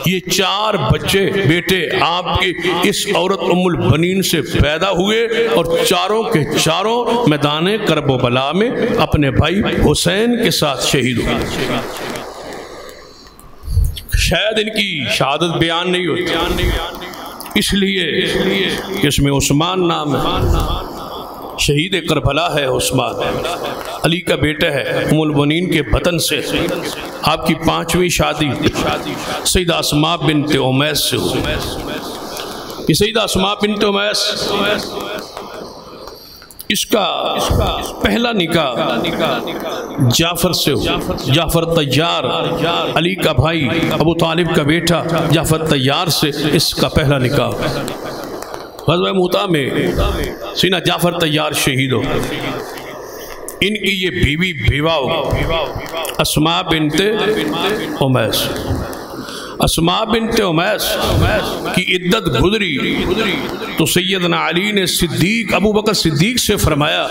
یہ 4 بچے بیٹے آپ کے اس عورت ام البنین سے پیدا ہوئے اور چاروں کے چاروں میدان کرب و بلا میں اپنے بھائی حسین کے ساتھ شہید ہوئے۔ شاید ان کی شہادت بیان نہیں ہوتی، اس لیے کہ اس میں عثمان نام ہے، شہید کربلا ہے عثمان، علی کا بیٹا ہے، ام البنین کے بطن سے۔ آپ کی 5ویں شادی سیدہ اسماء بنت امیس سے ہوئی۔ یہ سیدہ اسماء بنت امیس، اس کا پہلا نکاح جعفر سے ہوا، جعفر طیار، علی کا بھائی، ابو طالب کا بیٹا جعفر طیار سے اس کا پہلا نکاح۔ غزوہ موطا میں سیدنا جعفر طیار شہید ہو، ان کی یہ بیوی بیوہ ہو اسماء بنت امیس۔ اسماء بنت امیس کی عدت گزری تو سیدنا علی نے صدیق ابو بکر صدیق سے فرمایا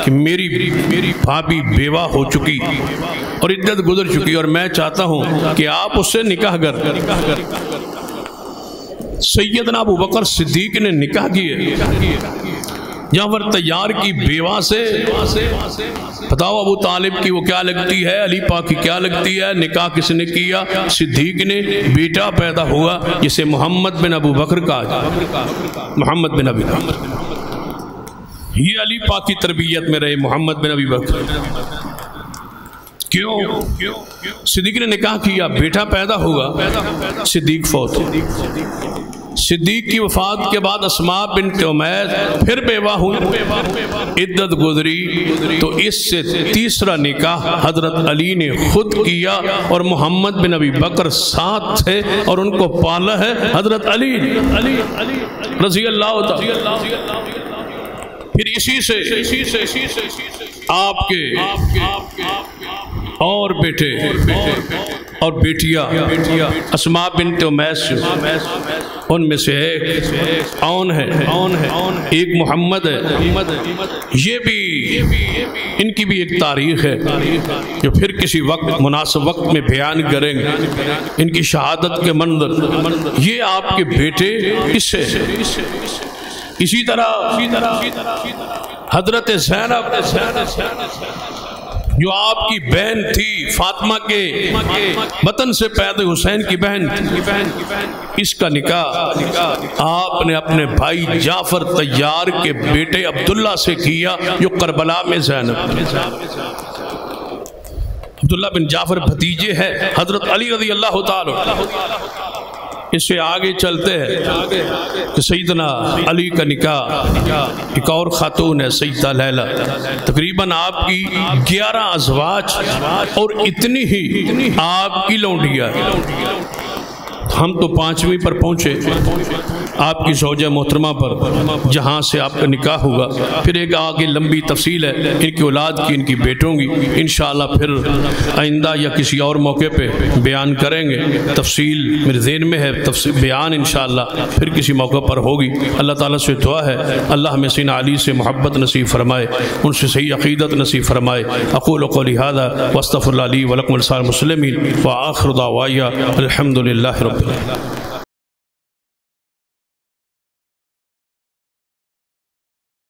کہ میری بھابی بیوہ ہو چکی اور عدت گزر چکی، اور میں چاہتا ہوں کہ آپ اس سے نکاح کر۔ سیدنا ابو بکر صدیق نے نکاح کیے جعفر طیار کی بیوہ سے۔ بتاؤ ابو طالب کی وہ کیا لگتی ہے، علی پاک کی کیا لگتی ہے؟ نکاح کس نے کیا؟ صدیق نے۔ بیٹا پیدا ہوا جسے محمد بن ابو بکر کہا، محمد بن ابی بکر۔ یہ علی پاک کی تربیت میں رہے محمد بن ابی بکر۔ کیوں؟ صدیق نے نکاح کیا، بیٹا پیدا ہوا، صدیق فوت ہو۔ صدیق کی وفات کے بعد اسماء بنت امیس پھر بیوہ ہوئی، عدت گزری تو اس سے تیسرا نکاح حضرت علی نے خود کیا، اور محمد بن ابی بکر ساتھ تھے اور ان کو پالا ہے حضرت علی رضی اللہ تعالیٰ۔ پھر اسی سے آپ کے اور بیٹے اور بیٹیاں اسماء بنت امیس، ان میں سے ایک اون ہے، ایک محمد ہے۔ یہ بھی ان کی بھی ایک تاریخ ہے جو پھر کسی وقت مناسب وقت میں بیان کریں گے، ان کی شہادت کے منظر۔ یہ آپ کے بیٹے اس سے اسی طرح حضرت زینب جو آپ کی بہن تھی، فاطمہ کے بطن سے پیدا حسین کی بہن تھی، اس کا نکاح آپ نے اپنے بھائی جعفر طیار کے بیٹے عبداللہ سے کیا جو کربلا میں زینب۔ عبداللہ بن جعفر بھتیجے ہیں حضرت علی رضی اللہ تعالی۔ اس سے آگے چلتے ہیں کہ سیدنا علی کا نکاح ایک اور خاتون ہے سیدہ لیلہ، تقریباً آپ کی 11 ازواج اور اتنی ہی آپ کی لونڈیاں۔ ہم تو 5ویں پر پہنچے، آپ کی زوجہ محترمہ پر، جہاں سے آپ کا نکاح ہوگا۔ پھر ایک آگے لمبی تفصیل ہے ان کی اولاد کی، ان کی بیٹوں کی، انشاءاللہ پھر آئندہ یا کسی اور موقع پہ بیان کریں گے۔ تفصیل میرے ذہن میں ہے، تفصیل بیان انشاءاللہ پھر کسی موقع پر ہوگی۔ اللہ تعالیٰ سے دعا ہے اللہ ہمیں سیدنا علی سے محبت نصیب فرمائے، ان سے صحیح عقیدت نصیب فرمائے۔ اقول قولی ھذا واستغفر اللہ لی ولکم ولسائر المسلمین وآخر دعوایا الحمد للہ رب العالمین۔